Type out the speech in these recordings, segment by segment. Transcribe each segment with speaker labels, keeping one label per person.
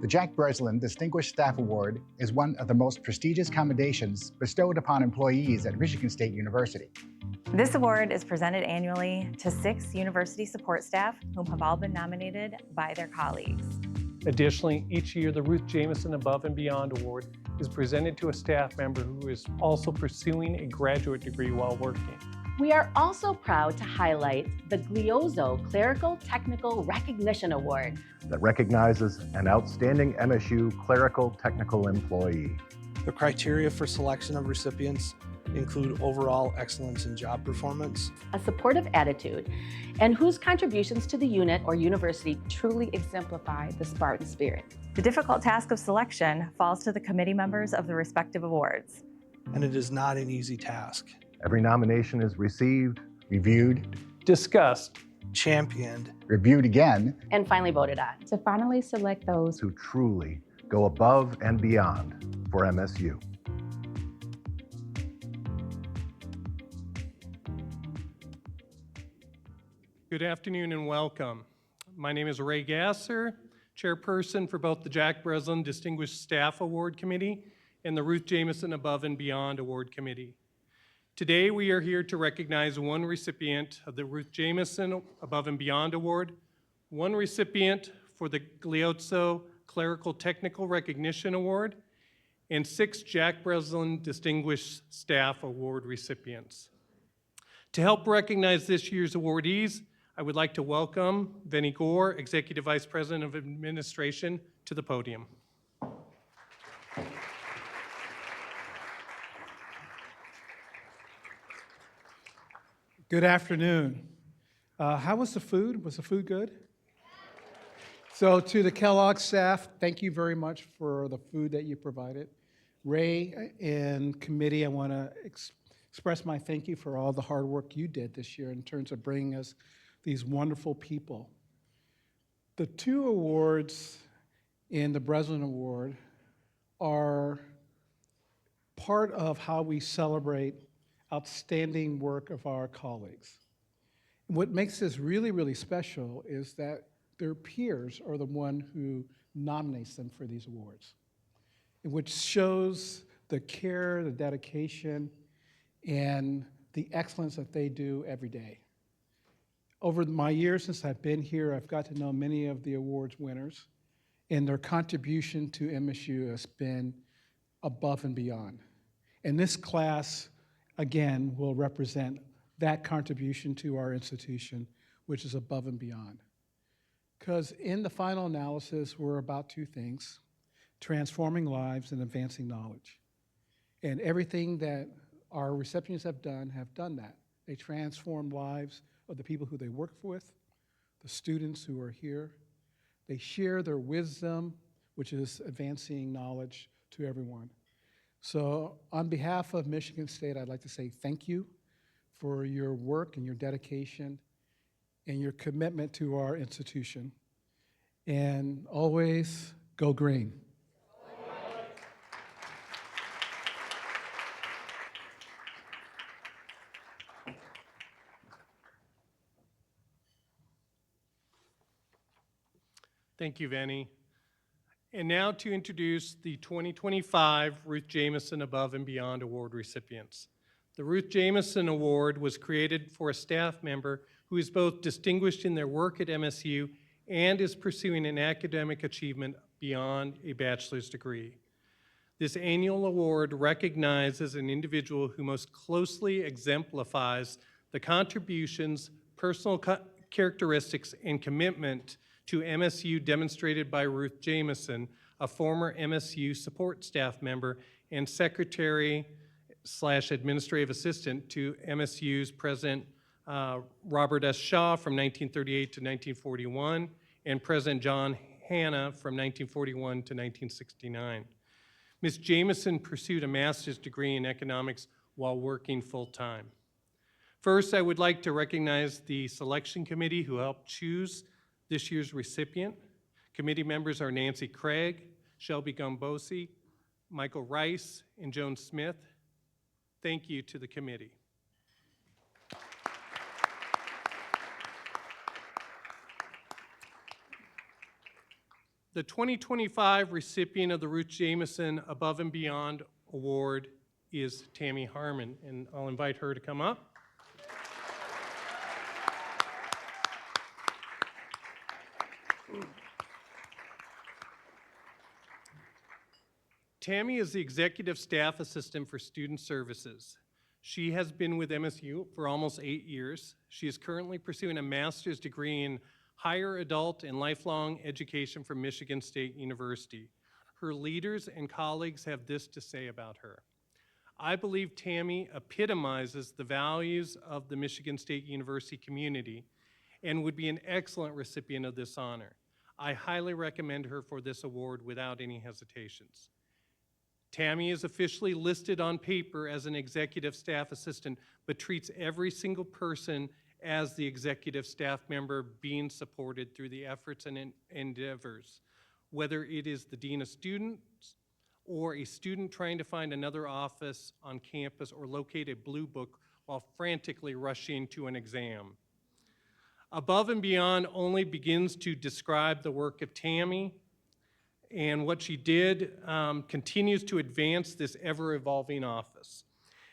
Speaker 1: The Jack Breslin Distinguished Staff Award is one of the most prestigious commendations bestowed upon employees at Michigan State University.
Speaker 2: This award is presented annually to 6 university support staff whom have all been nominated by their colleagues.
Speaker 3: Additionally, each year the Ruth Jameyson Above and Beyond Award is presented to a staff member who is also pursuing a graduate degree while working.
Speaker 4: We are also proud to highlight the Gliozzo Clerical Technical Recognition Award
Speaker 5: that recognizes an outstanding MSU clerical technical employee.
Speaker 6: The criteria for selection of recipients include overall excellence in job performance,
Speaker 4: a supportive attitude, and whose contributions to the unit or university truly exemplify the Spartan spirit.
Speaker 2: The difficult task of selection falls to the committee members of the respective awards.
Speaker 6: and it is not an easy task.
Speaker 5: Every nomination is received,
Speaker 1: Reviewed,
Speaker 3: discussed,
Speaker 6: Championed,
Speaker 1: reviewed again,
Speaker 4: and finally voted on.
Speaker 7: To finally select those
Speaker 5: who truly go above and beyond for MSU.
Speaker 3: Good afternoon and welcome. My name is Ray Gasser, chairperson for both the Jack Breslin Distinguished Staff Award Committee and the Ruth Jameyson Above and Beyond Award Committee. Today we are here to recognize one recipient of the Ruth Jameyson Above and Beyond Award, one recipient for the Gliozzo Clerical Technical Recognition Award, and 6 Jack Breslin Distinguished Staff Award recipients. To help recognize this year's awardees, I would like to welcome Vinnie Gore, Executive Vice President of Administration, to the podium.
Speaker 8: Good afternoon. How was the food? Was the food good? So to the Kellogg staff, thank you very much for the food that you provided. Ray and committee, I want to express my thank you for all the hard work you did this year in terms of bringing us these wonderful people. The 2 awards in the Breslin Award are part of how we celebrate outstanding work of our colleagues. And what makes this really, really special is that their peers are the one who nominates them for these awards, which shows the care, the dedication, and the excellence that they do every day. Over my years since I've been here, I've got to know many of the awards winners, and their contribution to MSU has been above and beyond. And this class, again, will represent that contribution to our institution, which is above and beyond. Because in the final analysis, we're about 2 things: transforming lives and advancing knowledge. And everything that our recipients have done that. They transform lives of the people who they work with, the students who are here. They share their wisdom, which is advancing knowledge to everyone. So on behalf of Michigan State, I'd like to say thank you for your work and your dedication and your commitment to our institution. And always go green.
Speaker 3: Thank you, Vinnie. And now to introduce the 2025 Ruth Jameyson Above and Beyond Award recipients. The Ruth Jameyson Award was created for a staff member who is both distinguished in their work at MSU and is pursuing an academic achievement beyond a bachelor's degree. This annual award recognizes an individual who most closely exemplifies the contributions, personal characteristics, and commitment to MSU demonstrated by Ruth Jameyson, a former MSU support staff member and secretary/administrative assistant to MSU's President Robert S. Shaw from 1938 to 1941, and President John Hanna from 1941 to 1969. Ms. Jameyson pursued a master's degree in economics while working full-time. First, I would like to recognize the selection committee who helped choose this year's recipient. Committee members are Nancy Craig, Shelby Gombosi, Michael Rice, and Joan Smith. Thank you to the committee. The 2025 recipient of the Ruth Jameyson Above and Beyond Award is Tammy Harmon, and I'll invite her to come up. Tammy is the Executive Staff Assistant for Student Services. She has been with MSU for almost 8 years. She is currently pursuing a master's degree in higher adult and lifelong education from Michigan State University. Her leaders and colleagues have this to say about her. I believe Tammy epitomizes the values of the Michigan State University community and would be an excellent recipient of this honor. I highly recommend her for this award without any hesitations. Tammy is officially listed on paper as an executive staff assistant, but treats every single person as the executive staff member being supported through the efforts and endeavors, whether it is the dean of students or a student trying to find another office on campus or locate a blue book while frantically rushing to an exam. Above and Beyond only begins to describe the work of Tammy, and what she did continues to advance this ever-evolving office.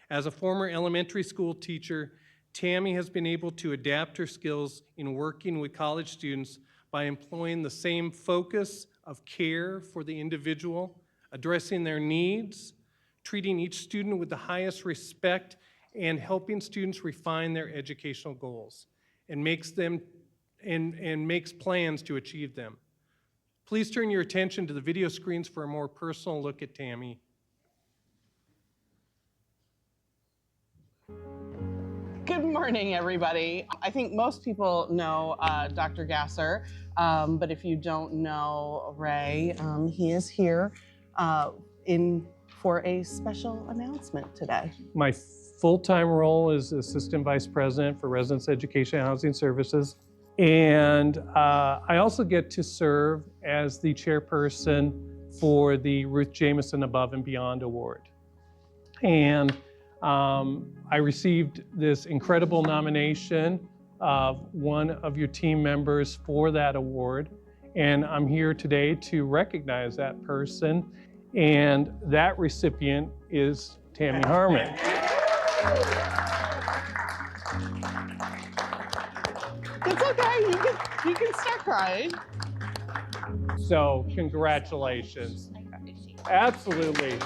Speaker 3: As a former elementary school teacher, Tammy has been able to adapt her skills in working with college students by employing the same focus of care for the individual, addressing their needs, treating each student with the highest respect, and helping students refine their educational goals, and makes plans to achieve them. Please turn your attention to the video screens for a more personal look at Tammy.
Speaker 7: Good morning, everybody. I think most people know Dr. Gasser, but if you don't know Ray, he is here for a special announcement today.
Speaker 3: My full-time role is Assistant Vice President for Residence Education and Housing Services. And I also get to serve as the chairperson for the Ruth Jameyson Above and Beyond Award. And I received this incredible nomination of one of your team members for that award. And I'm here today to recognize that person. And that recipient is Tammy Harmon.
Speaker 7: It's okay, you can start crying.
Speaker 3: So congratulations. Absolutely.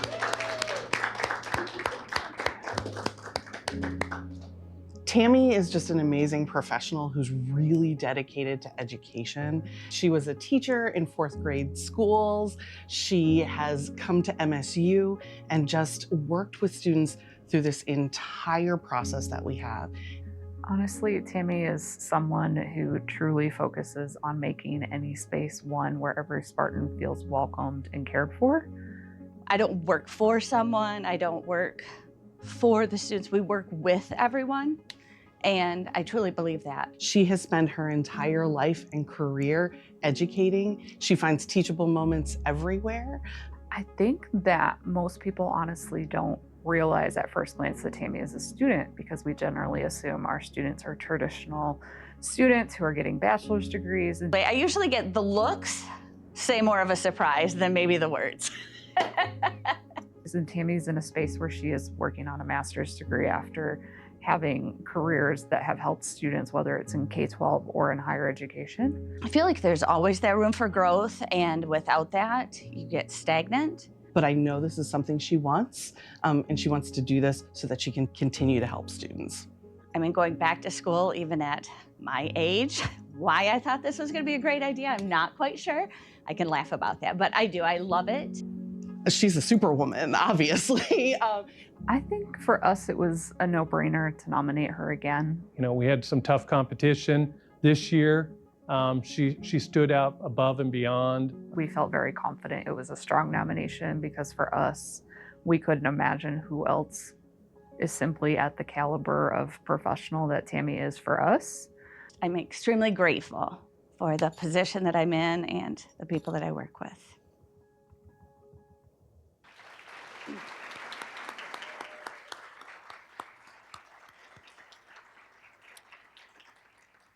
Speaker 7: Tammy is just an amazing professional who's really dedicated to education. She was a teacher in 4th grade schools. She has come to MSU and just worked with students through this entire process that we have.
Speaker 9: Honestly, Tammy is someone who truly focuses on making any space one where every Spartan feels welcomed and cared for.
Speaker 10: I don't work for someone, I don't work for the students, we work with everyone, and I truly believe that.
Speaker 7: She has spent her entire life and career educating. She finds teachable moments everywhere.
Speaker 9: I think that most people honestly don't realize at first glance that Tammy is a student, because we generally assume our students are traditional students who are getting bachelor's degrees.
Speaker 10: I usually get the looks say more of a surprise than maybe the words.
Speaker 9: And Tammy's in a space where she is working on a master's degree after having careers that have helped students, whether it's in K-12 or in higher education.
Speaker 10: I feel like there's always that room for growth, and without that, you get stagnant.
Speaker 7: But I know this is something she wants, and she wants to do this so that she can continue to help students.
Speaker 10: I mean, going back to school, even at my age, why I thought this was gonna be a great idea, I'm not quite sure. I can laugh about that, but I do, I love it.
Speaker 7: She's a superwoman, obviously.
Speaker 9: I think for us, it was a no-brainer to nominate her again.
Speaker 3: You know, we had some tough competition this year. She stood out above and beyond.
Speaker 9: We felt very confident it was a strong nomination, because for us, we couldn't imagine who else is simply at the caliber of professional that Tammy is for us.
Speaker 10: I'm extremely grateful for the position that I'm in and the people that I work with.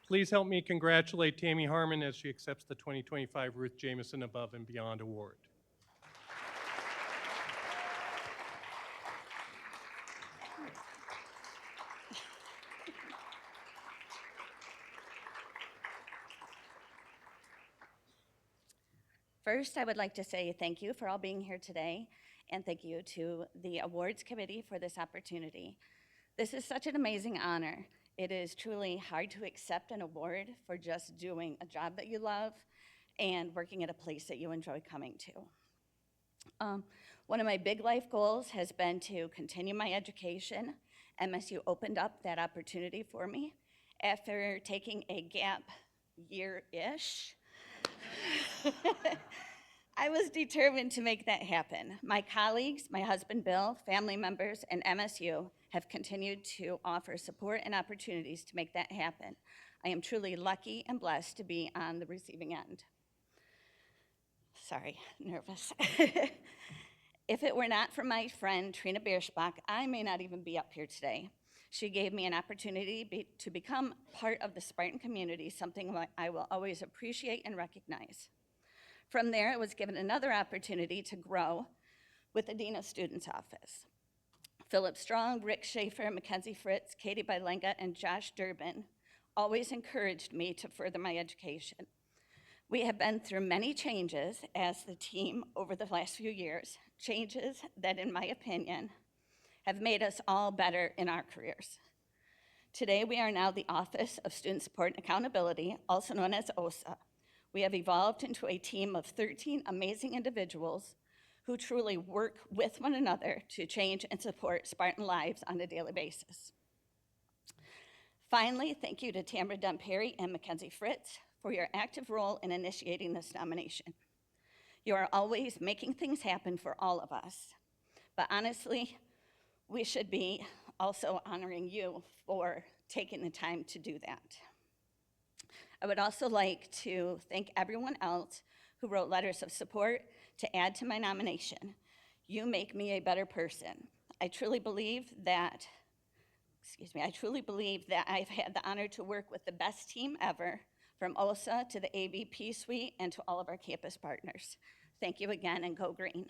Speaker 3: Please help me congratulate Tammy Harmon as she accepts the 2025 Ruth Jameyson Above and Beyond Award.
Speaker 10: First, I would like to say thank you for all being here today, and thank you to the awards committee for this opportunity. This is such an amazing honor. It is truly hard to accept an award for just doing a job that you love and working at a place that you enjoy coming to. One of my big life goals has been to continue my education. MSU opened up that opportunity for me after taking a gap year-ish. I was determined to make that happen. My colleagues, my husband Bill, family members, and MSU have continued to offer support and opportunities to make that happen. I am truly lucky and blessed to be on the receiving end. Sorry, nervous. If it were not for my friend Trina Bierschbach, I may not even be up here today. She gave me an opportunity to become part of the Spartan community, something I will always appreciate and recognize. From there, I was given another opportunity to grow with the Dean of Students Office. Philip Strong, Rick Schaefer, Mackenzie Fritz, Katie Bylenga, and Josh Durbin always encouraged me to further my education. We have been through many changes as the team over the last few years, changes that, in my opinion, have made us all better in our careers. Today, we are now the Office of Student Support and Accountability, also known as OSA. We have evolved into a team of 13 amazing individuals who truly work with one another to change and support Spartan lives on a daily basis. Finally, thank you to Tamara Dunn-Perry and Mackenzie Fritz for your active role in initiating this nomination. You are always making things happen for all of us, but honestly, we should be also honoring you for taking the time to do that. I would also like to thank everyone else who wrote letters of support to add to my nomination. You make me a better person. I truly believe that I've had the honor to work with the best team ever, from OSA to the ABP suite and to all of our campus partners. Thank you again, and go green.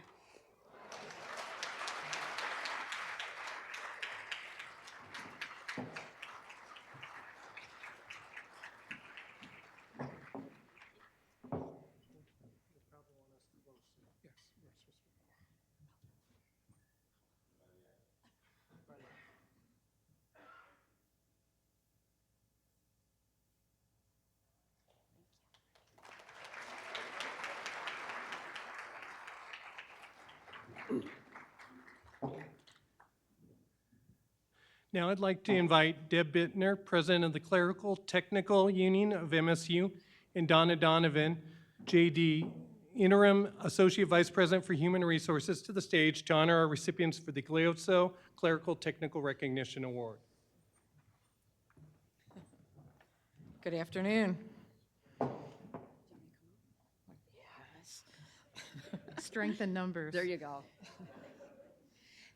Speaker 3: Now I'd like to invite Deb Bittner, President of the Clerical Technical Union of MSU, and Donna Donovan, JD, Interim Associate Vice President for Human Resources, to the stage to honor our recipients for the Gliozzo Clerical Technical Recognition Award.
Speaker 11: Good afternoon. Yes. Strength in numbers.
Speaker 12: There you go.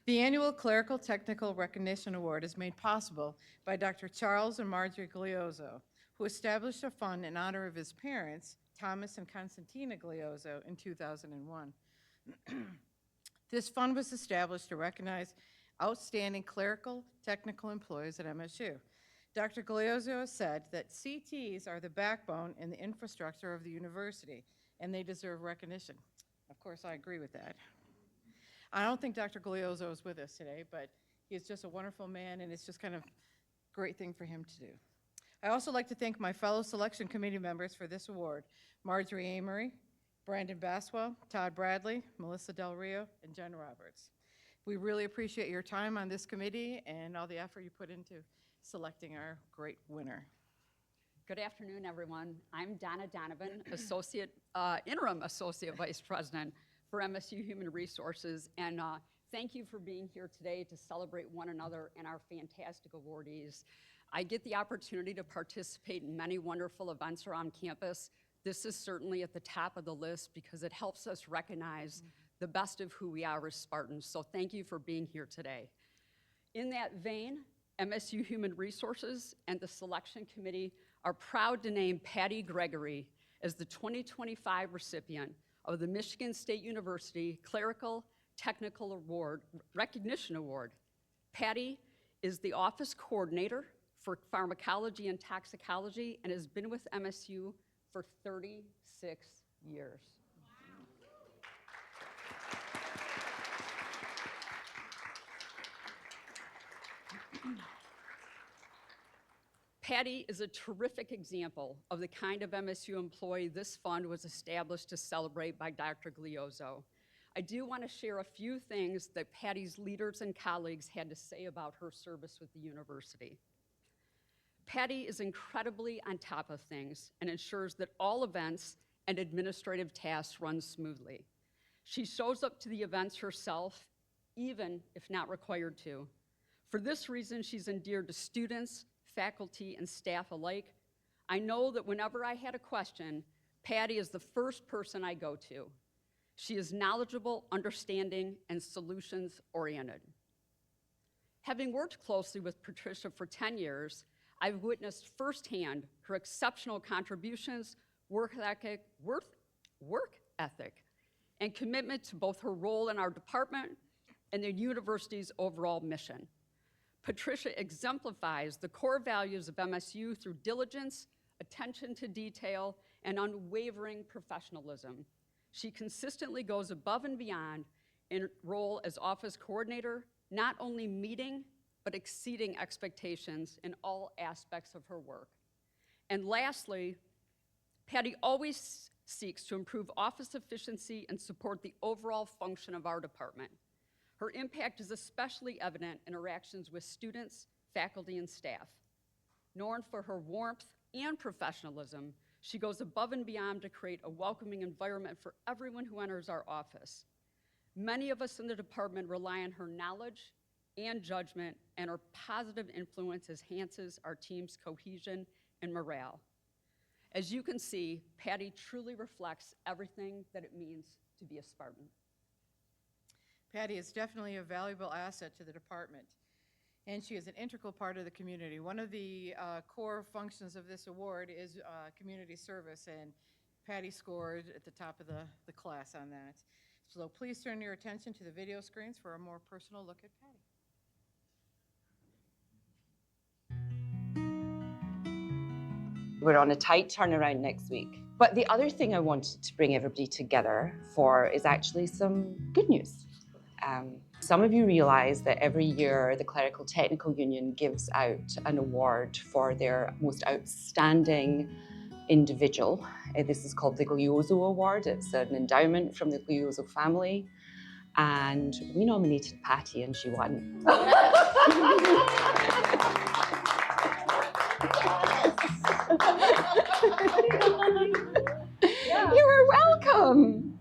Speaker 11: The annual Clerical Technical Recognition Award is made possible by Dr. Charles and Marjorie Gliozzo, who established a fund in honor of his parents, Thomas and Constantina Gliozzo, in 2001. This fund was established to recognize outstanding clerical technical employees at MSU. Dr. Gliozzo said that CTs are the backbone and the infrastructure of the university, and they deserve recognition. Of course, I agree with that. I don't think Dr. Gliozzo is with us today, but he's just a wonderful man, and it's just kind of a great thing for him to do. I also like to thank my fellow selection committee members for this award: Marjorie Amory, Brandon Baswell, Todd Bradley, Melissa Del Rio, and Jen Roberts. We really appreciate your time on this committee and all the effort you put into selecting our great winner.
Speaker 12: Good afternoon, everyone. I'm Donna Donovan, Interim Associate Vice President for MSU Human Resources, and thank you for being here today to celebrate one another and our fantastic awardees. I get the opportunity to participate in many wonderful events around campus. This is certainly at the top of the list because it helps us recognize the best of who we are as Spartans, so thank you for being here today. In that vein, MSU Human Resources and the Selection Committee are proud to name Patty Gregory as the 2025 recipient of the Michigan State University Clerical Technical Recognition Award. Patty is the office coordinator for pharmacology and toxicology and has been with MSU for 36 years. Patty is a terrific example of the kind of MSU employee this fund was established to celebrate by Dr. Gliozzo. I do want to share a few things that Patty's leaders and colleagues had to say about her service with the university. Patty is incredibly on top of things and ensures that all events and administrative tasks run smoothly. She shows up to the events herself, even if not required to. For this reason, she's endeared to students, faculty, and staff alike. I know that whenever I had a question, Patty is the first person I go to. She is knowledgeable, understanding, and solutions-oriented. Having worked closely with Patricia for 10 years, I've witnessed firsthand her exceptional contributions, work ethic, and commitment to both her role in our department and the university's overall mission. Patricia exemplifies the core values of MSU through diligence, attention to detail, and unwavering professionalism. She consistently goes above and beyond in her role as office coordinator, not only meeting, but exceeding expectations in all aspects of her work. And lastly, Patty always seeks to improve office efficiency and support the overall function of our department. Her impact is especially evident in interactions with students, faculty, and staff. Known for her warmth and professionalism, she goes above and beyond to create a welcoming environment for everyone who enters our office. Many of us in the department rely on her knowledge and judgment, and her positive influence enhances our team's cohesion and morale. As you can see, Patty truly reflects everything that it means to be a Spartan.
Speaker 11: Patty is definitely a valuable asset to the department, and she is an integral part of the community. One of the core functions of this award is community service, and Patty scored at the top of the class on that. So please turn your attention to the video screens for a more personal look at Patty.
Speaker 13: We're on a tight turnaround next week. But the other thing I wanted to bring everybody together for is actually some good news. Some of you realize that every year the Clerical Technical Union gives out an award for their most outstanding individual. This is called the Gliozzo Award. It's an endowment from the Gliozzo family. And we nominated Patty and she won. You are welcome.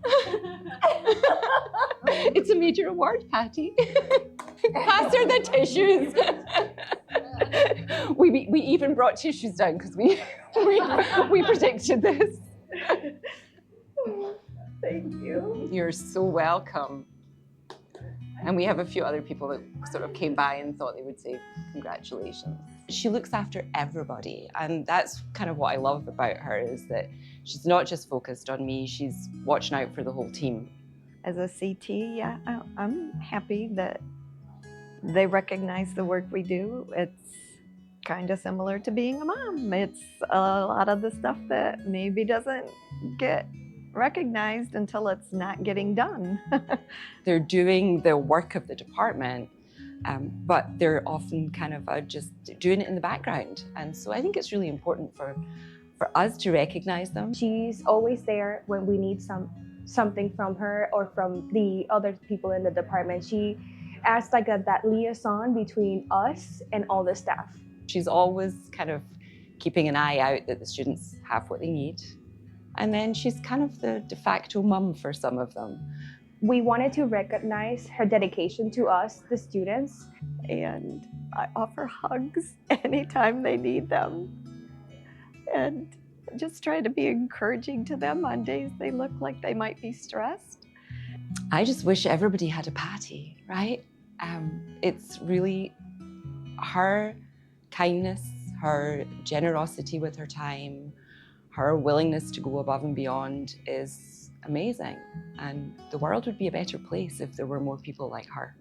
Speaker 13: It's a major award, Patty. Pass her the tissues. We even brought tissues down because we predicted this. Thank you. You're so welcome. And we have a few other people that sort of came by and thought they would say congratulations. She looks after everybody, and that's kind of what I love about her, is that she's not just focused on me, she's watching out for the whole team.
Speaker 14: As a CT, yeah, I'm happy that they recognize the work we do. It's kind of similar to being a mom. It's a lot of the stuff that maybe doesn't get recognized until it's not getting done.
Speaker 13: They're doing the work of the department, but they're often kind of just doing it in the background. And so I think it's really important for us to recognize them.
Speaker 15: She's always there when we need something from her or from the other people in the department. She acts like that liaison between us and all the staff.
Speaker 13: She's always kind of keeping an eye out that the students have what they need. And then she's kind of the de facto mum for some of them.
Speaker 15: We wanted to recognize her dedication to us, the students.
Speaker 14: And I offer hugs anytime they need them. And just try to be encouraging to them on days they look like they might be stressed.
Speaker 13: I just wish everybody had a Patty, right? It's really her kindness, Her generosity with her time, her willingness to go above and beyond is amazing. And the world would be a better place if there were more people like her.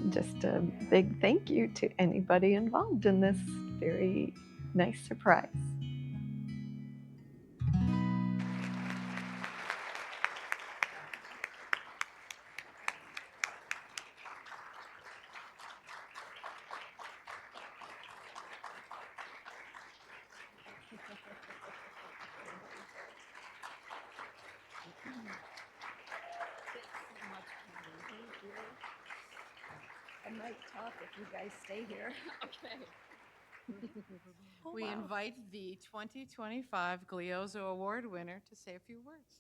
Speaker 14: Just a big thank you to anybody involved in this very nice surprise.
Speaker 10: I might talk if you guys stay here.
Speaker 12: Okay.
Speaker 11: We invite the 2025 Gliozzo Award winner to say a few words.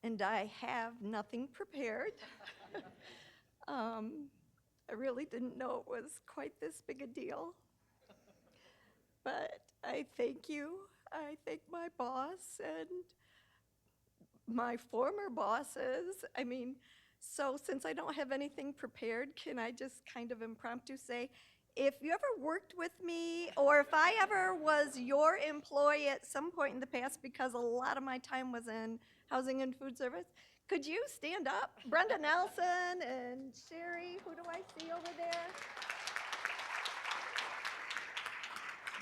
Speaker 16: And I have nothing prepared. I really didn't know it was quite this big a deal. But I thank you. I thank my boss and my former bosses. I mean, so since I don't have anything prepared, can I just kind of impromptu say, if you ever worked with me, or if I ever was your employee at some point in the past, because a lot of my time was in housing and food service, could you stand up? Brenda Nelson and Sherry, who do I see over there?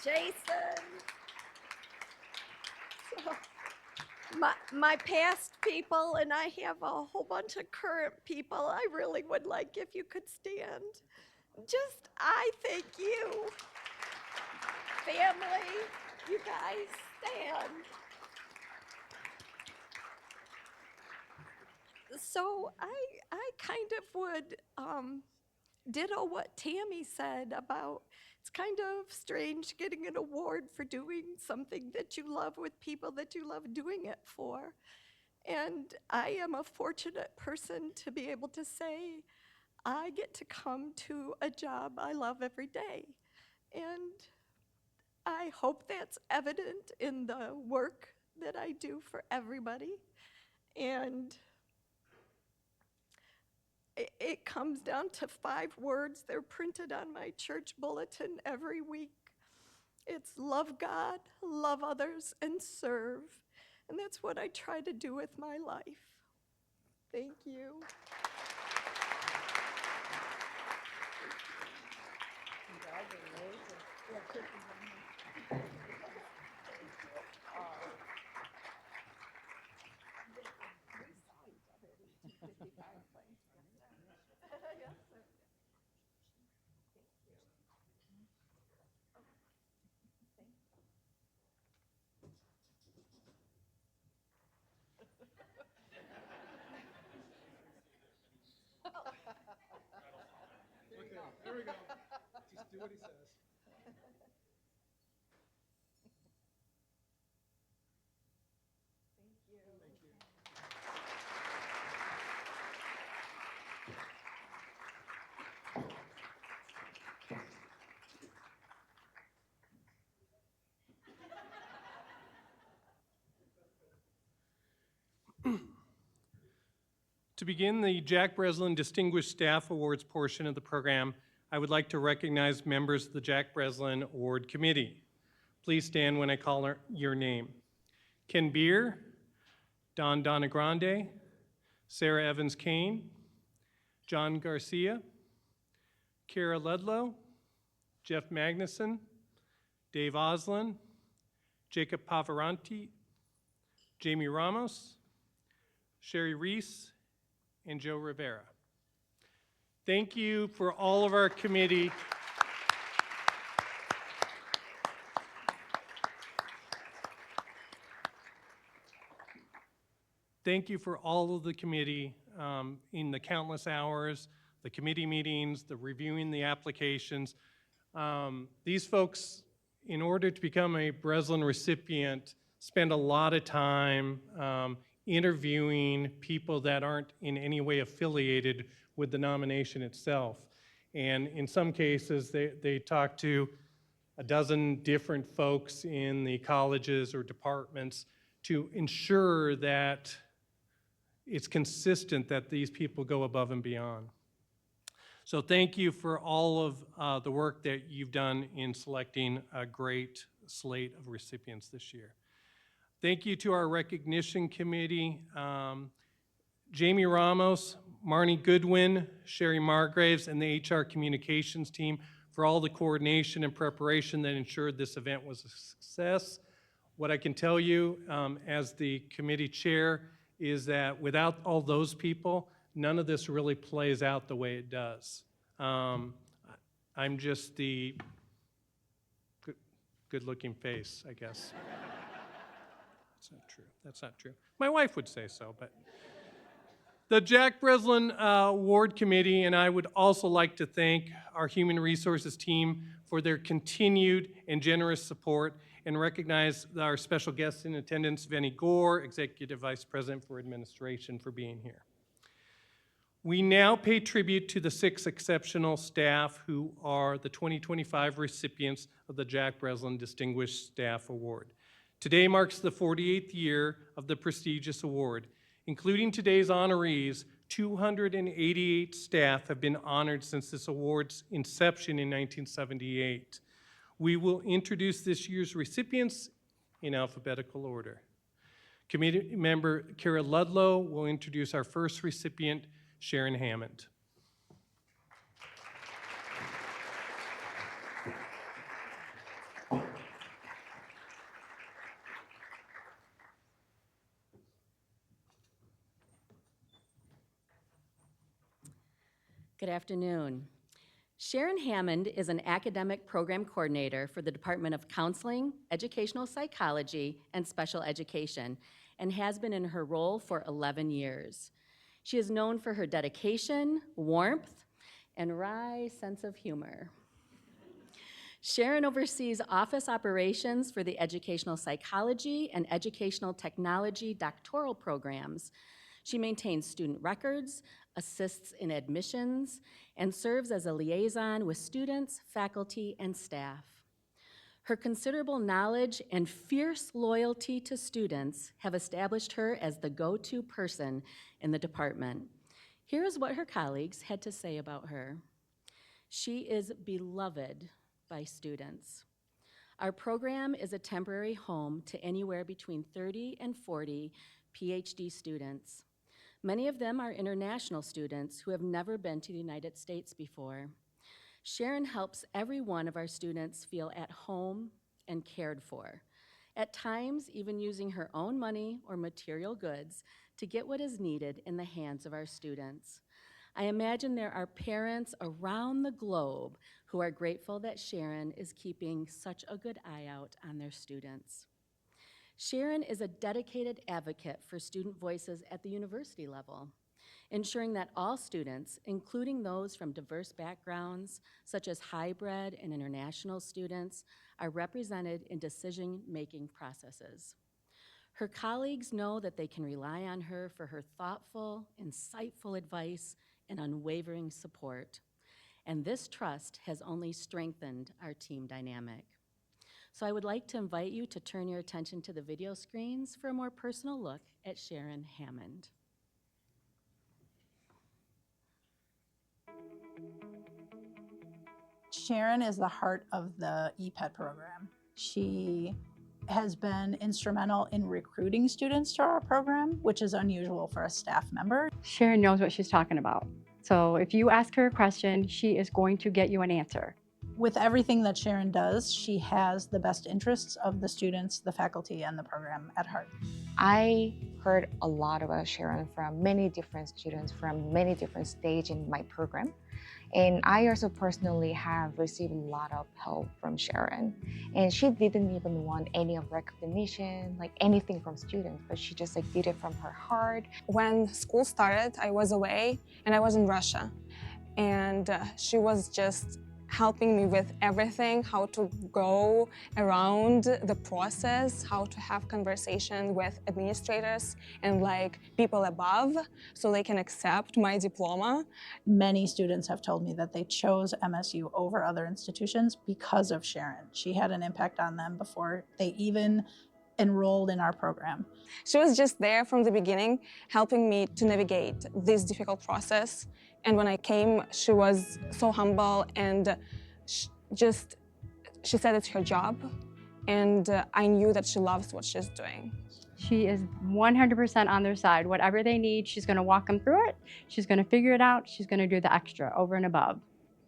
Speaker 16: Jason. So, my past people, and I have a whole bunch of current people, I really would like if you could stand. Just, I thank you. Family, you guys stand. So I kind of would ditto what Tammy said about it's kind of strange getting an award for doing something that you love with people that you love doing it for. And I am a fortunate person to be able to say, I get to come to a job I love every day. And I hope that's evident in the work that I do for everybody. And it comes down to 5 words. They're printed on my church bulletin every week. It's love God, love others, and serve. And that's what I try to do with my life. Thank you.
Speaker 8: Okay, there we go. Just do what he says.
Speaker 3: To begin the Jack Breslin Distinguished Staff Awards portion of the program, I would like to recognize members of the Jack Breslin Award Committee. Please stand when I call your name. Ken Beer, Don Donagrande, Sarah Evans Kane, John Garcia, Kara Ludlow, Jeff Magnuson, Dave Oslin, Jacob Pavaranti, Jamie Ramos, Sherry Reese, and Joe Rivera. Thank you for all of our committee. Thank you for all of the committee in the countless hours, the committee meetings, the reviewing the applications. These folks, in order to become a Breslin recipient, spend a lot of time interviewing people that aren't in any way affiliated with the nomination itself. And in some cases, they talk to a dozen different folks in the colleges or departments to ensure that it's consistent that these people go above and beyond. So thank you for all of the work that you've done in selecting a great slate of recipients this year. Thank you to our recognition committee, Jamie Ramos, Marnie Goodwin, Sherry Margraves, and the HR communications team for all the coordination and preparation that ensured this event was a success. What I can tell you as the committee chair is that without all those people, none of this really plays out the way it does. I'm just the good-looking face, I guess. That's not true. That's not true. My wife would say so, but. The Jack Breslin Award Committee and I would also like to thank our Human Resources team for their continued and generous support and recognize our special guest in attendance, Vinnie Gore, Executive Vice President for Administration, for being here. We now pay tribute to the 6 exceptional staff who are the 2025 recipients of the Jack Breslin Distinguished Staff Award. Today marks the 48th year of the prestigious award. Including today's honorees, 288 staff have been honored since this award's inception in 1978. We will introduce this year's recipients in alphabetical order. Committee member Kara Ludlow will introduce our first recipient, Sharon Hammond.
Speaker 17: Good afternoon. Sharon Hammond is an academic program coordinator for the Department of Counseling, Educational Psychology, and Special Education, and has been in her role for 11 years. She is known for her dedication, warmth, and wry sense of humor. Sharon oversees office operations for the Educational Psychology and Educational Technology doctoral programs. She maintains student records, assists in admissions, and serves as a liaison with students, faculty, and staff. Her considerable knowledge and fierce loyalty to students have established her as the go-to person in the department. Here is what her colleagues had to say about her. She is beloved by students. Our program is a temporary home to anywhere between 30 and 40 PhD students. Many of them are international students who have never been to the United States before. Sharon helps every one of our students feel at home and cared for, at times even using her own money or material goods to get what is needed in the hands of our students. I imagine there are parents around the globe who are grateful that Sharon is keeping such a good eye out on their students. Sharon is a dedicated advocate for student voices at the university level, ensuring that all students, including those from diverse backgrounds, such as hybrid and international students, are represented in decision-making processes. Her colleagues know that they can rely on her for her thoughtful, insightful advice and unwavering support. And this trust has only strengthened our team dynamic. So I would like to invite you to turn your attention to the video screens for a more personal look at Sharon Hammond.
Speaker 18: Sharon is the heart of the EPET program. She has been instrumental in recruiting students to our program, which is unusual for a staff member.
Speaker 19: Sharon knows what she's talking about. So if you ask her a question, she is going to get you an answer.
Speaker 18: With everything that Sharon does, she has the best interests of the students, the faculty, and the program at heart.
Speaker 20: I heard a lot about Sharon from many different students from many different stages in my program. And I also personally have received a lot of help from Sharon. And she didn't even want any of recognition, like anything from students, but she just did it from her heart.
Speaker 21: When school started, I was away and I was in Russia. And she was just helping me with everything, how to go around the process, how to have conversation with administrators and people above so they can accept my diploma.
Speaker 18: Many students have told me that they chose MSU over other institutions because of Sharon. She had an impact on them before they even enrolled in our program.
Speaker 21: She was just there from the beginning, helping me to navigate this difficult process And when I came, she was so humble and she said it's her job. And I knew that she loves what she's doing.
Speaker 19: She is 100% on their side. Whatever they need, she's going to walk them through it. She's going to figure it out. She's going to do the extra over and above.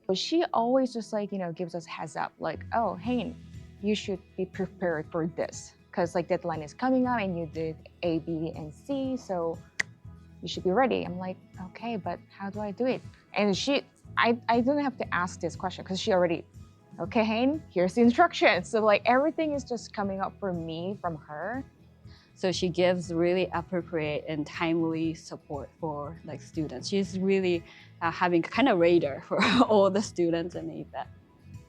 Speaker 20: But she always just like, gives us heads up, like, oh, hey, you should be prepared for this. Because like deadline is coming up and you did A, B, and C, so you should be ready. I'm like, okay, but how do I do it? And I didn't have to ask this question because she already, okay, Hayne, here's the instructions. So like everything is just coming up for me from her.
Speaker 2: So she gives really appropriate and timely support for like students. She's really having kind of radar for all the students and that.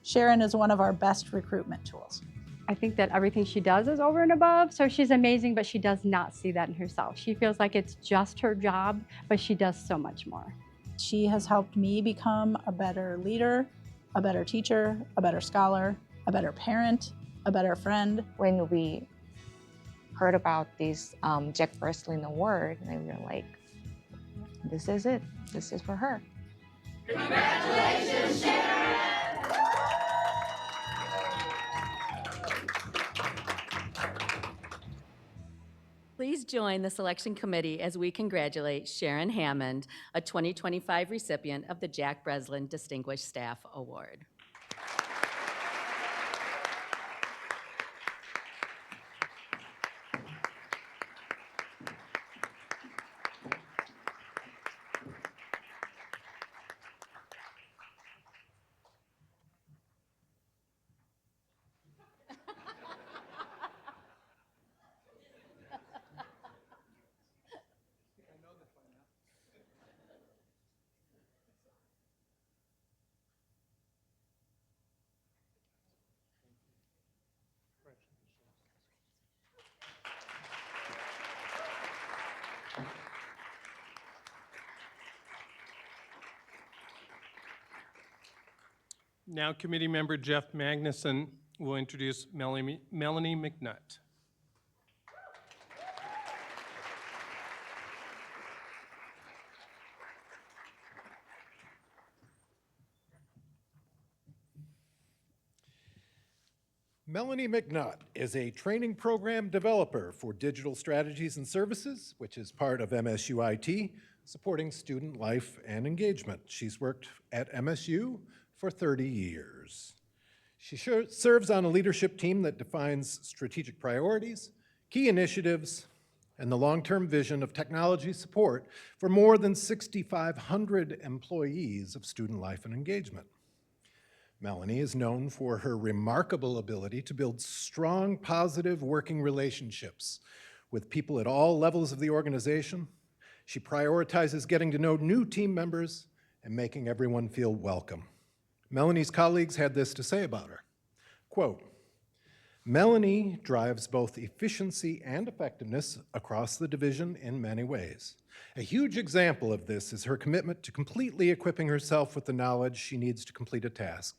Speaker 18: Sharon is one of our best recruitment tools.
Speaker 19: I think that everything she does is over and above, so she's amazing, but she does not see that in herself. She feels like it's just her job, but she does so much more.
Speaker 18: She has helped me become a better leader, a better teacher, a better scholar, a better parent, a better friend.
Speaker 20: When we heard about this Jack Breslin award, and we were like, this is it. This is for her.
Speaker 22: Congratulations, Sharon!
Speaker 17: Please join the selection committee as we congratulate Sharon Hammond, a 2025 recipient of the Jack Breslin Distinguished Staff Award.
Speaker 3: Now committee member Jeff Magnuson will introduce Melanie McNutt.
Speaker 23: Melanie McNutt is a training program developer for digital strategies and services, which is part of MSU IT, supporting student life and engagement. She's worked at MSU for 30 years. She serves on a leadership team that defines strategic priorities, key initiatives, and the long-term vision of technology support for more than 6,500 employees of student life and engagement. Melanie is known for her remarkable ability to build strong, positive working relationships with people at all levels of the organization. She prioritizes getting to know new team members and making everyone feel welcome. Melanie's colleagues had this to say about her. Quote, Melanie drives both efficiency and effectiveness across the division in many ways. A huge example of this is her commitment to completely equipping herself with the knowledge she needs to complete a task.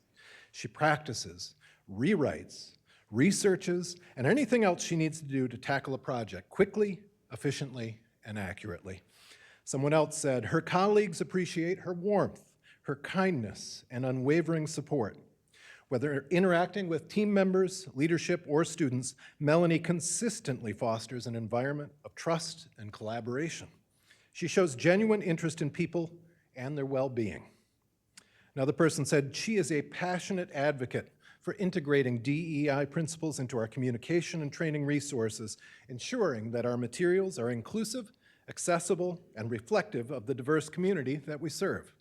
Speaker 23: She practices, rewrites, researches, and anything else she needs to do to tackle a project quickly, efficiently, and accurately. Someone else said, her colleagues appreciate her warmth, her kindness, and unwavering support. Whether interacting with team members, leadership, or students, Melanie consistently fosters an environment of trust and collaboration. She shows genuine interest in people and their well-being. Another person said, she is a passionate advocate for integrating DEI principles into our communication and training resources, ensuring that our materials are inclusive, accessible, and reflective of the diverse community that we serve.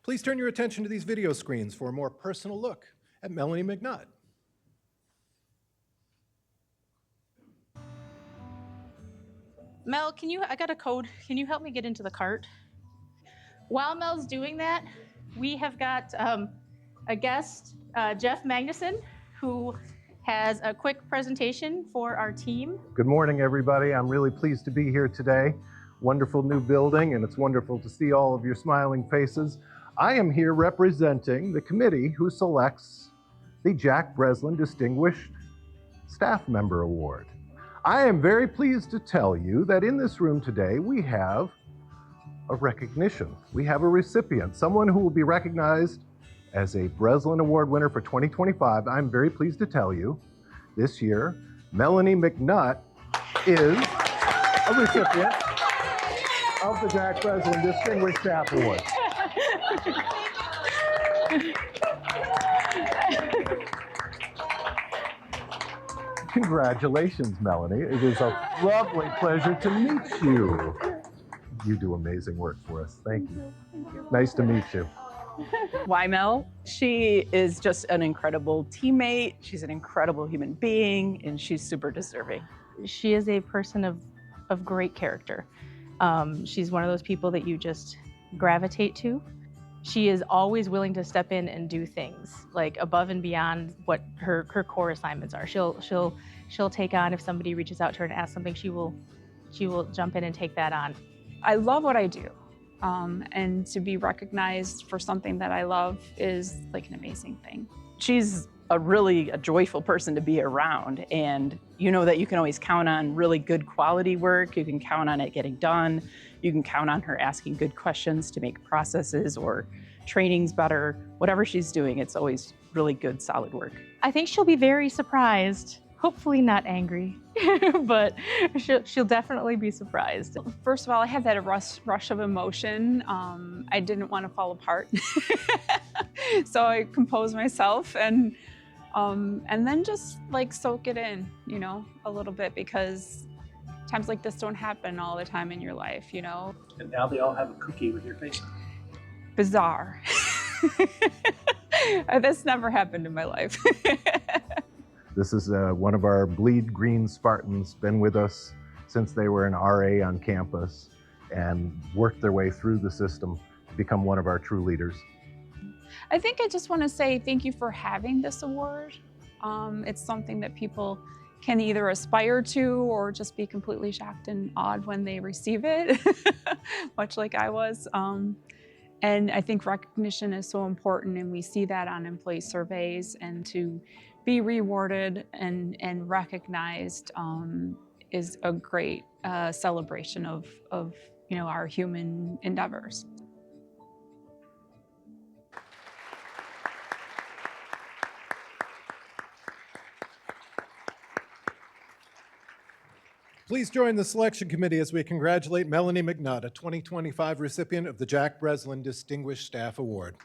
Speaker 23: Please turn your attention to these video screens for a more personal look at Melanie McNutt.
Speaker 24: Mel, I got a code. Can you help me get into the cart? While Mel's doing that, we have got a guest, Jeff Magnuson, who has a quick presentation for our team.
Speaker 5: Good morning, everybody. I'm really pleased to be here today. Wonderful new building, and it's wonderful to see all of your smiling faces. I am here representing the committee who selects the Jack Breslin Distinguished Staff Member Award. I am very pleased to tell you that in this room today we have of recognition. We have a recipient, someone who will be recognized as a Breslin Award winner for 2025. I'm very pleased to tell you, this year, Melanie McNutt is a recipient of the Jack Breslin Distinguished Staff Award. Congratulations, Melanie. It is a lovely pleasure to meet you. You do amazing work for us. Thank you. Nice to meet you.
Speaker 1: Why Mel? She is just an incredible teammate. She's an incredible human being, and she's super deserving.
Speaker 24: She is a person of great character. She's one of those people that you just gravitate to. She is always willing to step in and do things like above and beyond what her core assignments are. She'll take on, if somebody reaches out to her and asks something, she will jump in and take that on.
Speaker 4: I love what I do. And to be recognized for something that I love is like an amazing thing.
Speaker 1: She's a joyful person to be around, and you know that you can always count on really good quality work. You can count on it getting done. You can count on her asking good questions to make processes or trainings better. Whatever she's doing, it's always really good, solid work.
Speaker 24: I think she'll be very surprised, hopefully not angry, but she'll definitely be surprised.
Speaker 4: First of all, I had that rush of emotion. I didn't want to fall apart. So I composed myself and then just like soak it in, you know, a little bit, because times like this don't happen all the time in your life, you know.
Speaker 6: And now they all have a cookie with your face on it.
Speaker 4: Bizarre. That's never happened in my life.
Speaker 5: This is one of our Bleed Green Spartans, been with us since they were an RA on campus and worked their way through the system to become one of our true leaders.
Speaker 4: I think I just want to say thank you for having this award. It's something that people can either aspire to or just be completely shocked and awed when they receive it, much like I was. And I think recognition is so important, and we see that on employee surveys, and to be rewarded and recognized is a great celebration of you know, our human endeavors.
Speaker 23: Please join the selection committee as we congratulate Melanie McNutt, a 2025 recipient of the Jack Breslin Distinguished Staff Award.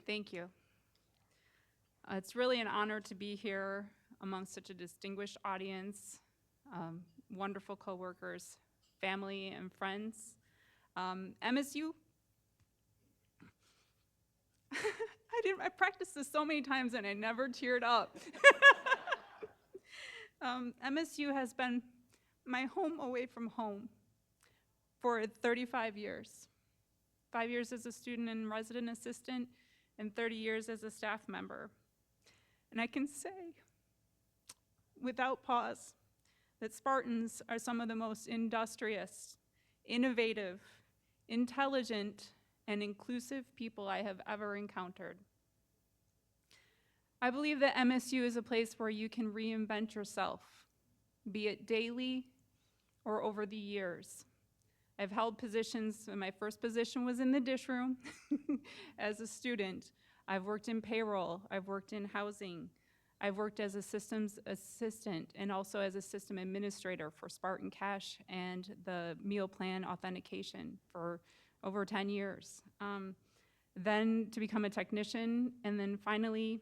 Speaker 4: Thank you. It's really an honor to be here among such a distinguished audience, wonderful coworkers, family, and friends. MSU, I practiced this so many times and I never teared up. MSU has been my home away from home for 35 years. 5 years as a student and resident assistant, and 30 years as a staff member. And I can say, without pause, that Spartans are some of the most industrious, innovative, intelligent, and inclusive people I have ever encountered. I believe that MSU is a place where you can reinvent yourself, be it daily or over the years. I've held positions, and my first position was in the dish room as a student. I've worked in payroll, I've worked in housing, I've worked as a systems assistant and also as a system administrator for Spartan Cash and the meal plan authentication for over 10 years. Then to become a technician, and then finally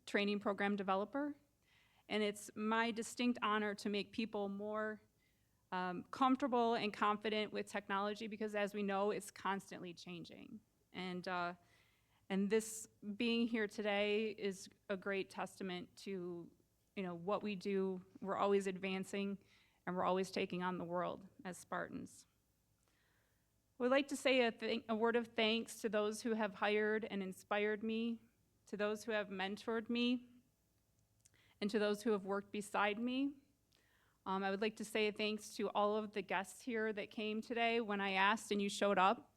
Speaker 4: training program developer. And it's my distinct honor to make people more comfortable and confident with technology, because as we know, it's constantly changing. And this being here today is a great testament to, you know, what we do. We're always advancing, and we're always taking on the world as Spartans. We'd like to say a word of thanks to those who have hired and inspired me, to those who have mentored me, and to those who have worked beside me. I would like to say thanks to all of the guests here that came today. When I asked and you showed up,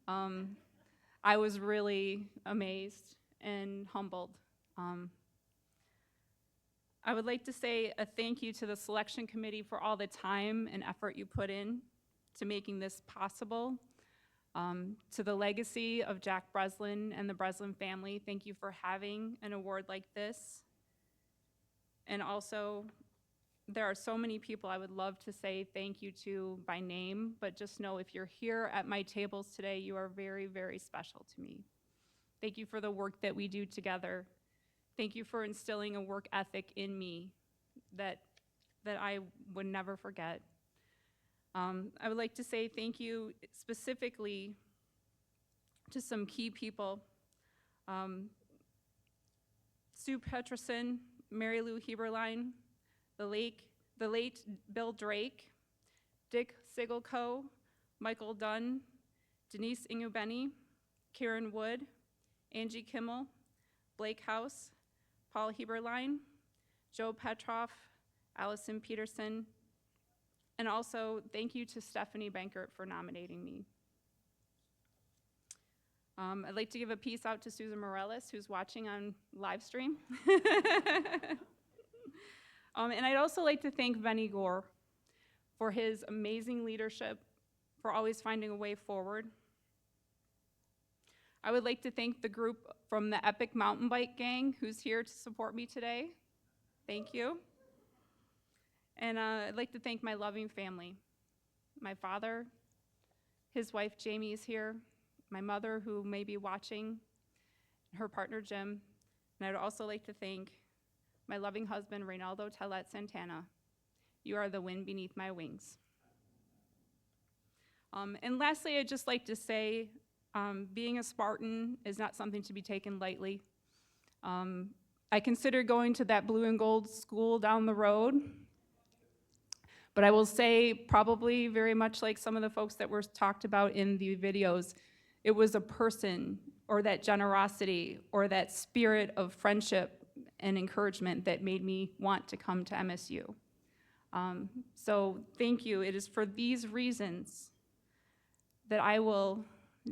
Speaker 4: I was really amazed and humbled. I would like to say a thank you to the selection committee for all the time and effort you put in to making this possible. To the legacy of Jack Breslin and the Breslin family, thank you for having an award like this. And also, there are so many people I would love to say thank you to by name, but just know if you're here at my tables today, you are very, very special to me. Thank you for the work that we do together. Thank you for instilling a work ethic in me that I would never forget. I would like to say thank you specifically to some key people. Sue Peterson, Mary Lou Heberlein, the late Bill Drake, Dick Sigelco, Michael Dunn, Denise Ingubeni, Karen Wood, Angie Kimmel, Blake House, Paul Heberlein, Joe Petroff, Allison Peterson, and also thank you to Stephanie Bankert for nominating me. I'd like to give a piece out to Susan Morales, who's watching on live stream. And I'd also like to thank Benny Gore for his amazing leadership, for always finding a way forward. I would like to thank the group from the Epic Mountain Bike Gang who's here to support me today. Thank you. And I'd like to thank my loving family. My father, his wife Jamie is here, my mother who may be watching, her partner Jim, and I'd also like to thank my loving husband, Reynaldo Telet Santana. You are the wind beneath my wings. And lastly, I'd just like to say, being a Spartan is not something to be taken lightly. I considered going to that blue and gold school down the road, but I will say probably very much like some of the folks that were talked about in the videos, it was a person or that generosity or that spirit of friendship and encouragement that made me want to come to MSU. So thank you. It is for these reasons that I will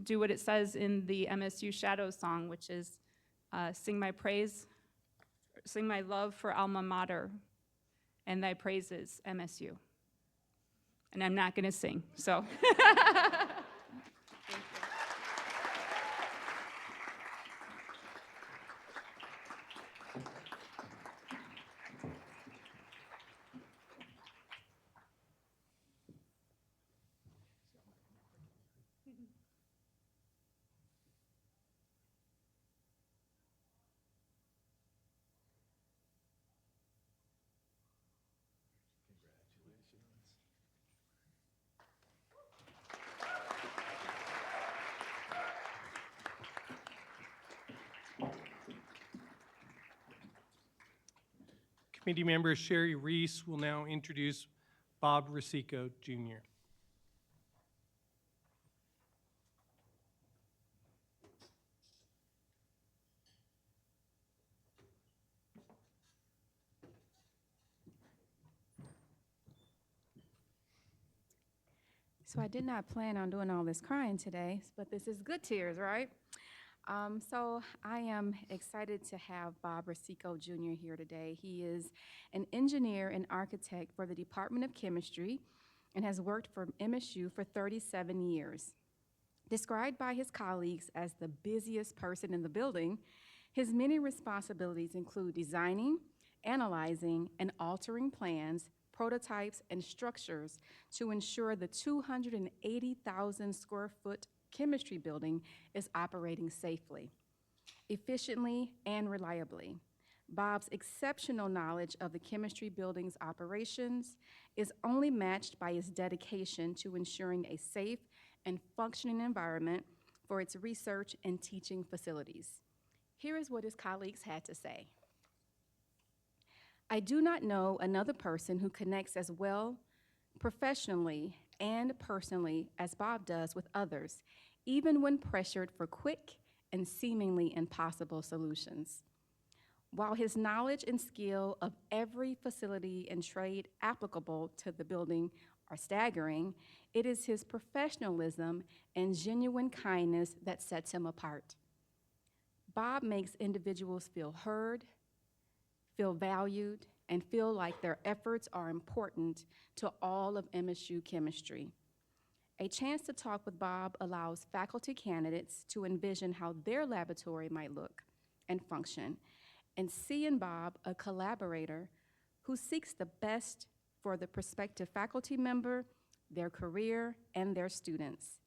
Speaker 4: do what it says in the MSU Shadows song, which is sing my praise, sing my love for alma mater, and thy praises, MSU. And I'm not gonna sing, so.
Speaker 3: Committee member Sherry Reese will now introduce Bob Rosico, Jr.
Speaker 7: So I did not plan on doing all this crying today, but this is good tears, right? So I am excited to have Bob Rosico Jr. here today. He is an engineer and architect for the Department of Chemistry and has worked for MSU for 37 years. Described by his colleagues as the busiest person in the building, his many responsibilities include designing, analyzing, and altering plans, prototypes, and structures to ensure the 280,000 square foot chemistry building is operating safely, efficiently, and reliably. Bob's exceptional knowledge of the chemistry building's operations is only matched by his dedication to ensuring a safe and functioning environment for its research and teaching facilities. Here is what his colleagues had to say. I do not know another person who connects as well professionally and personally as Bob does with others, even when pressured for quick and seemingly impossible solutions. While his knowledge and skill of every facility and trade applicable to the building are staggering, it is his professionalism and genuine kindness that sets him apart. Bob makes individuals feel heard, feel valued, and feel like their efforts are important to all of MSU chemistry. A chance to talk with Bob allows faculty candidates to envision how their laboratory might look and function, and see in Bob a collaborator who seeks the best for the prospective faculty member, their career, and their students.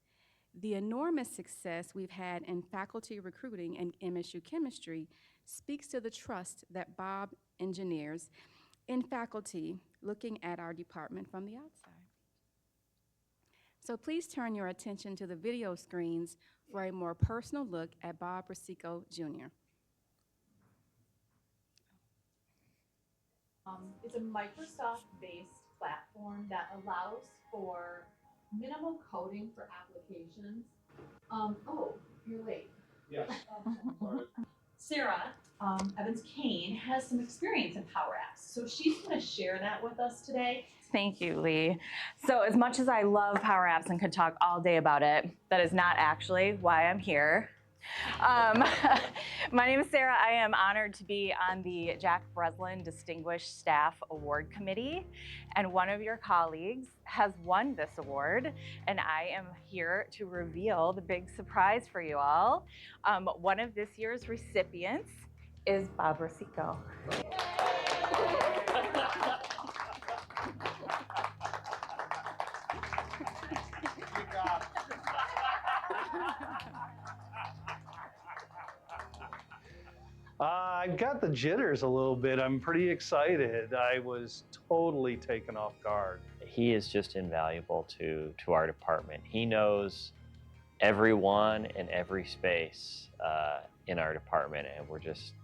Speaker 7: The enormous success we've had in faculty recruiting in MSU chemistry speaks to the trust that Bob engineers in faculty looking at our department from the outside. So please turn your attention to the video screens for a more personal look at Bob Rosico, Jr.
Speaker 9: It's a Microsoft-based platform that allows for minimal coding for applications. Oh, you're late.
Speaker 3: Yes.
Speaker 9: Sarah Evans-Kane has some experience in Power Apps, so she's going to share that with us today.
Speaker 13: Thank you, Lee. So as much as I love Power Apps and could talk all day about it, that is not actually why I'm here. My name is Sarah. I am honored to be on the Jack Breslin Distinguished Staff Award Committee, and one of your colleagues has won this award, and I am here to reveal the big surprise for you all. One of this year's recipients is Bob Rosico.
Speaker 15: I got the jitters a little bit. I'm pretty excited. I was totally taken off guard.
Speaker 22: He is just invaluable to our department. He knows everyone in every space in our department, and we're just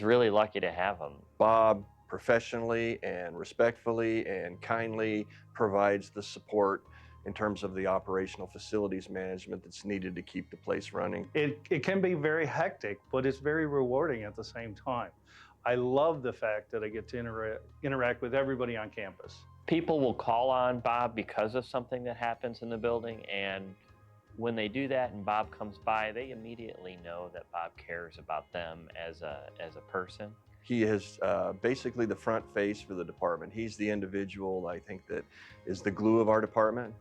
Speaker 22: really lucky to have him.
Speaker 25: Bob professionally and respectfully and kindly provides the support in terms of the operational facilities management that's needed to keep the place running.
Speaker 15: It can be very hectic, but it's very rewarding at the same time. I love the fact that I get to interact with everybody on campus.
Speaker 22: People will call on Bob because of something that happens in the building, and when they do that and Bob comes by, they immediately know that Bob cares about them as a person.
Speaker 25: He is basically the front face for the department. He's the individual, I think, that is the glue of our department.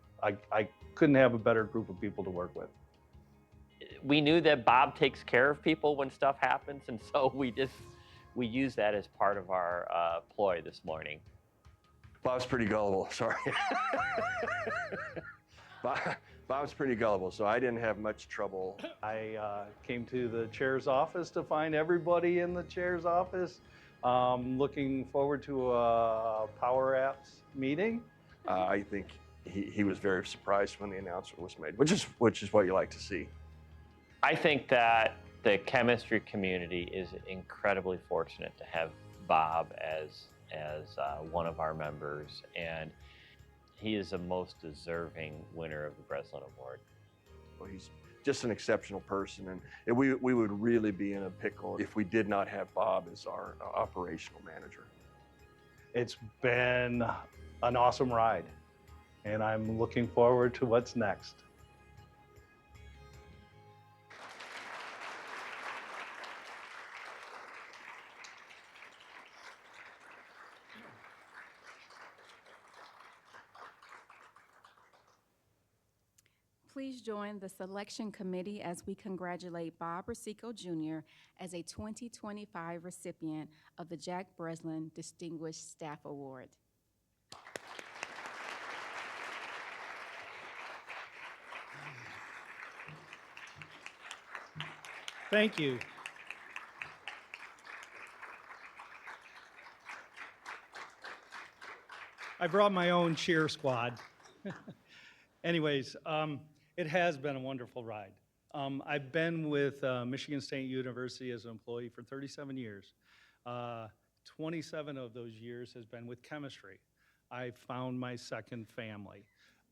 Speaker 15: I couldn't have a better group of people to work with.
Speaker 22: We knew that Bob takes care of people when stuff happens, and so we use that as part of our ploy this morning.
Speaker 25: Bob's pretty gullible, sorry. Bob's pretty gullible, so I didn't have much trouble.
Speaker 15: I came to the chair's office to find everybody in the chair's office. Looking forward to a Power Apps meeting.
Speaker 25: I think he was very surprised when the announcement was made, which is what you like to see.
Speaker 22: I think that the chemistry community is incredibly fortunate to have Bob as one of our members, and he is the most deserving winner of the Breslin Award.
Speaker 25: Well, he's just an exceptional person, and we would really be in a pickle if we did not have Bob as our operational manager.
Speaker 15: It's been an awesome ride, and I'm looking forward to what's next.
Speaker 7: Please join the selection committee as we congratulate Bob Rosico Jr. as a 2025 recipient of the Jack Breslin Distinguished Staff Award.
Speaker 3: Thank you. I brought my own cheer squad. Anyways, it has been a wonderful ride. I've been with Michigan State University as an employee for 37 years. 27 of those years has been with chemistry. I found my second family.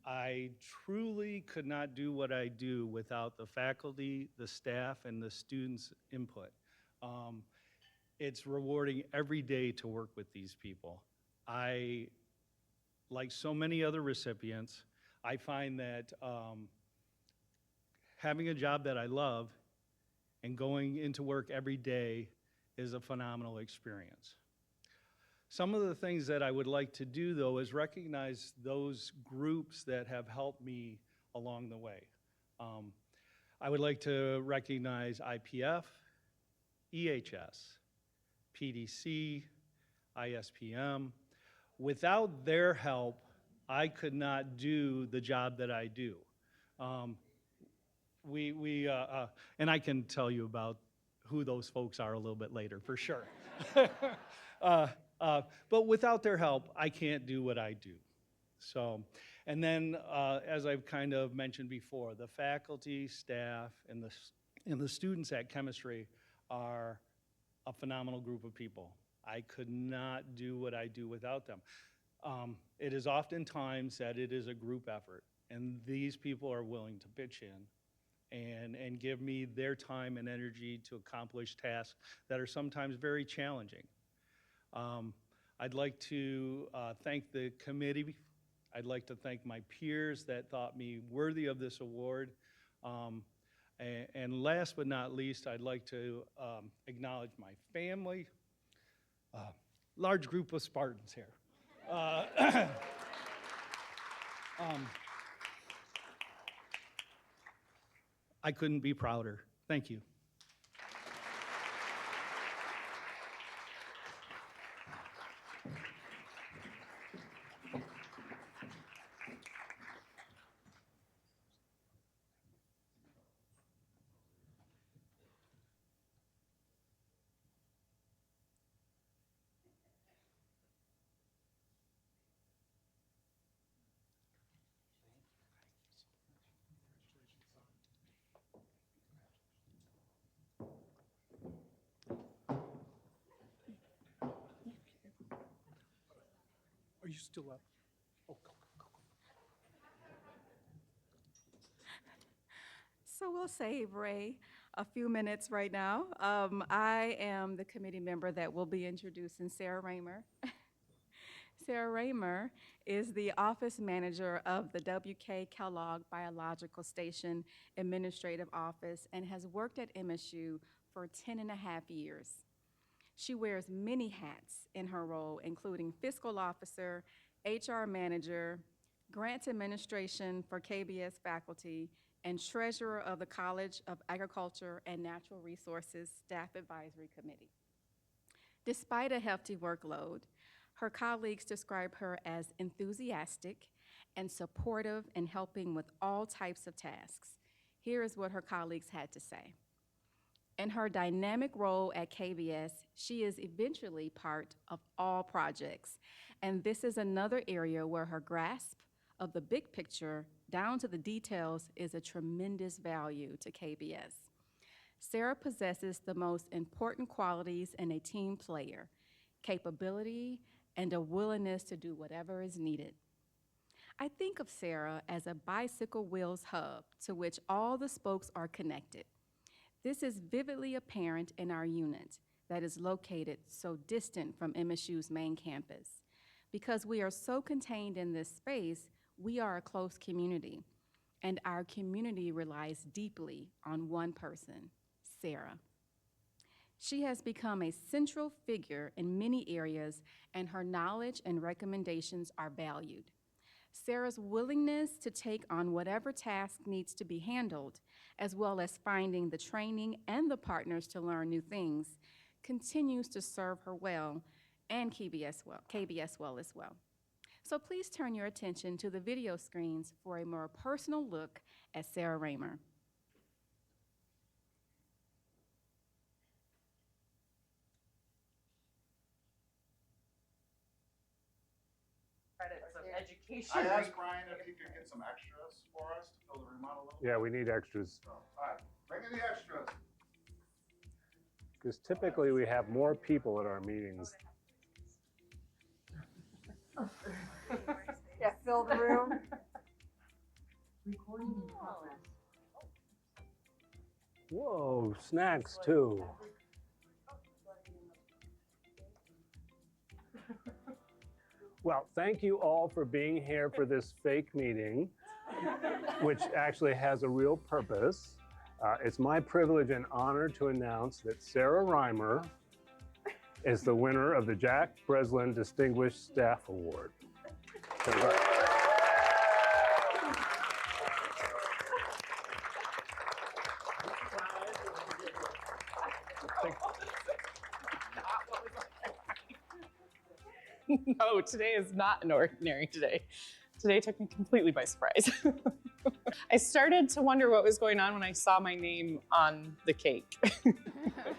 Speaker 3: I truly could not do what I do without the faculty, the staff, and the students' input.
Speaker 15: It's rewarding every day to work with these people. Like so many other recipients, I find that having a job that I love and going into work every day is a phenomenal experience. Some of the things that I would like to do, though, is recognize those groups that have helped me along the way. I would like to recognize IPF, EHS, PDC, ISPM. Without their help, I could not do the job that I do. And I can tell you about who those folks are a little bit later, for sure. But without their help, I can't do what I do. So, and then, as I've kind of mentioned before, the faculty, staff, and the students at chemistry are a phenomenal group of people. I could not do what I do without them. It is oftentimes that it is a group effort, and these people are willing to pitch in and give me their time and energy to accomplish tasks that are sometimes very challenging. I'd like to thank the committee. I'd like to thank my peers that thought me worthy of this award. And last but not least, I'd like to acknowledge my family. Large group of Spartans here. I couldn't be prouder. Thank you.
Speaker 3: Are you still up? Oh, go.
Speaker 7: So we'll save Ray a few minutes right now. I am the committee member that will be introducing Sarah Raymer. Sarah Raymer is the office manager of the W.K. Kellogg Biological Station Administrative Office and has worked at MSU for 10.5 years. She wears many hats in her role, including fiscal officer, HR manager, grants administration for KBS faculty, and treasurer of the College of Agriculture and Natural Resources Staff Advisory Committee. Despite a hefty workload, her colleagues describe her as enthusiastic and supportive in helping with all types of tasks. Here is what her colleagues had to say. In her dynamic role at KBS, she is eventually part of all projects, and this is another area where her grasp of the big picture down to the details is a tremendous value to KBS. Sarah possesses the most important qualities in a team player: capability and a willingness to do whatever is needed. I think of Sarah as a bicycle wheels hub to which all the spokes are connected. This is vividly apparent in our unit that is located so distant from MSU's main campus. Because we are so contained in this space, we are a close community, and our community relies deeply on one person, Sarah. She has become a central figure in many areas, and her knowledge and recommendations are valued. Sarah's willingness to take on whatever task needs to be handled, as well as finding the training and the partners to learn new things, continues to serve her well and KBS well as well. So please turn your attention to the video screens for a more personal look at Sarah Raymer.
Speaker 10: Credits of education.
Speaker 11: I asked Brian if he could get some extras for us to fill the room out a little.
Speaker 12: Yeah, we need extras.
Speaker 11: So, all right, bring me the extras.
Speaker 12: Because typically we have more people at our meetings.
Speaker 10: Yeah, fill the room.
Speaker 14: Recording in progress.
Speaker 12: Whoa, snacks too. Well, thank you all for being here for this fake meeting, which actually has a real purpose. It's my privilege and honor to announce that Sarah Reimer is the winner of the Jack Breslin Distinguished Staff Award. Congrats.
Speaker 8: No, today is not an ordinary day. Today took me completely by surprise. I started to wonder what was going on when I saw my name on the cake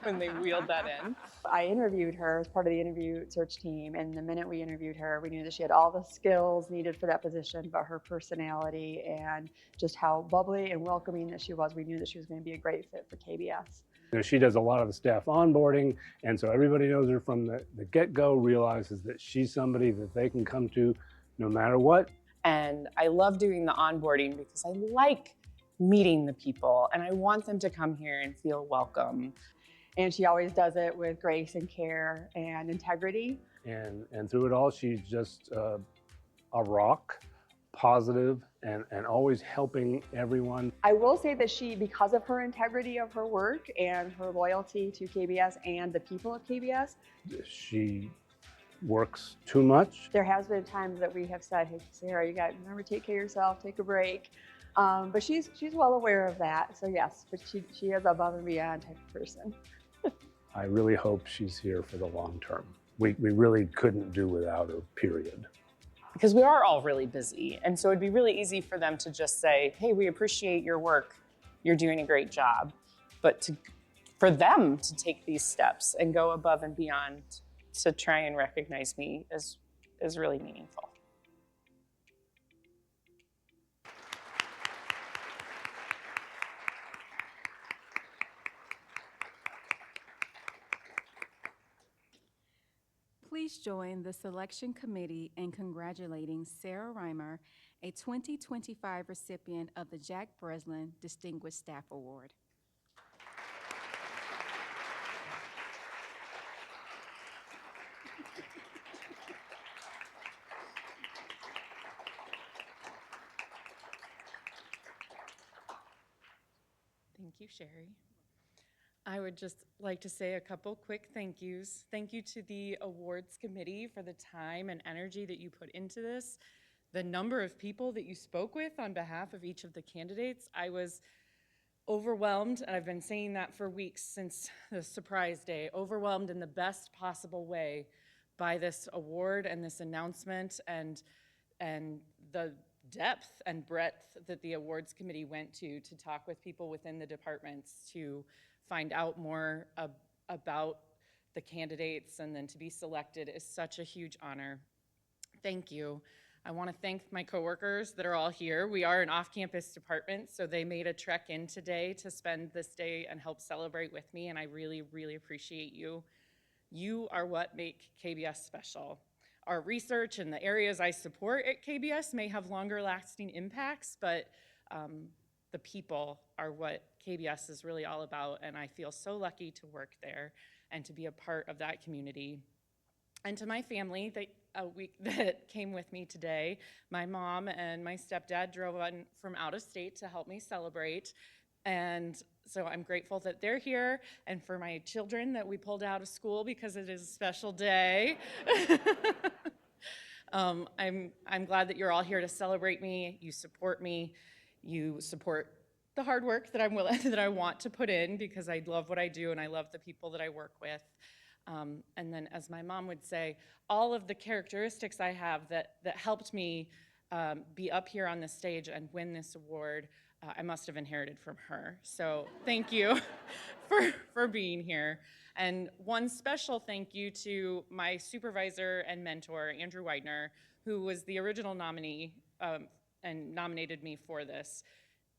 Speaker 8: when they wheeled that in.
Speaker 10: I interviewed her as part of the interview search team, and the minute we interviewed her, we knew that she had all the skills needed for that position, but her personality and just how bubbly and welcoming that she was, we knew that she was going to be a great fit for KBS.
Speaker 12: You know, she does a lot of the staff onboarding, and so everybody knows her from the get-go, realizes that she's somebody that they can come to no matter what.
Speaker 8: And I love doing the onboarding because I like meeting the people and I want them to come here and feel welcome.
Speaker 10: And she always does it with grace and care and integrity.
Speaker 12: And through it all, she's just a rock, positive, and always helping everyone.
Speaker 10: I will say that she, because of her integrity of her work and her loyalty to KBS and the people of KBS,
Speaker 12: she works too much.
Speaker 10: there has been times that we have said, hey, Sarah, you got to remember, take care of yourself, take a break. But she's well aware of that. So yes, but she is above and beyond type of person.
Speaker 12: I really hope she's here for the long term. We really couldn't do without her, period.
Speaker 8: Because we are all really busy. And so it'd be really easy for them to just say, hey, we appreciate your work. You're doing a great job. But for them to take these steps and go above and beyond to try and recognize me is really meaningful.
Speaker 7: Please join the selection committee in congratulating Sarah Reimer, a 2025 recipient of the Jack Breslin Distinguished Staff Award.
Speaker 14: Thank you, Sherry. I would just like to say a couple quick thank yous. Thank you to the awards committee for the time and energy that you put into this, the number of people that you spoke with on behalf of each of the candidates. I was overwhelmed, and I've been saying that for weeks since the surprise day, overwhelmed in the best possible way by this award and this announcement and the depth and breadth that the awards committee went to talk with people within the departments to find out more about the candidates and then to be selected is such a huge honor. Thank you. I want to thank my coworkers that are all here. We are an off-campus department, so they made a trek in today to spend this day and help celebrate with me, and I really, really appreciate you. You are what make KBS special. Our research and the areas I support at KBS may have longer lasting impacts, but the people are what KBS is really all about, and I feel so lucky to work there and to be a part of that community. And to my family that came with me today, my mom and my stepdad drove on from out of state to help me celebrate. And so I'm grateful that they're here, and for my children that we pulled out of school because it is a special day. I'm glad that you're all here to celebrate me. You support me. You support the hard work that I want to put in because I love what I do and I love the people that I work with. And then, as my mom would say, all of the characteristics I have that helped me be up here on this stage and win this award, I must have inherited from her. So thank you for being here. And one special thank you to my supervisor and mentor, Andrew Widener, who was the original nominee and nominated me for this.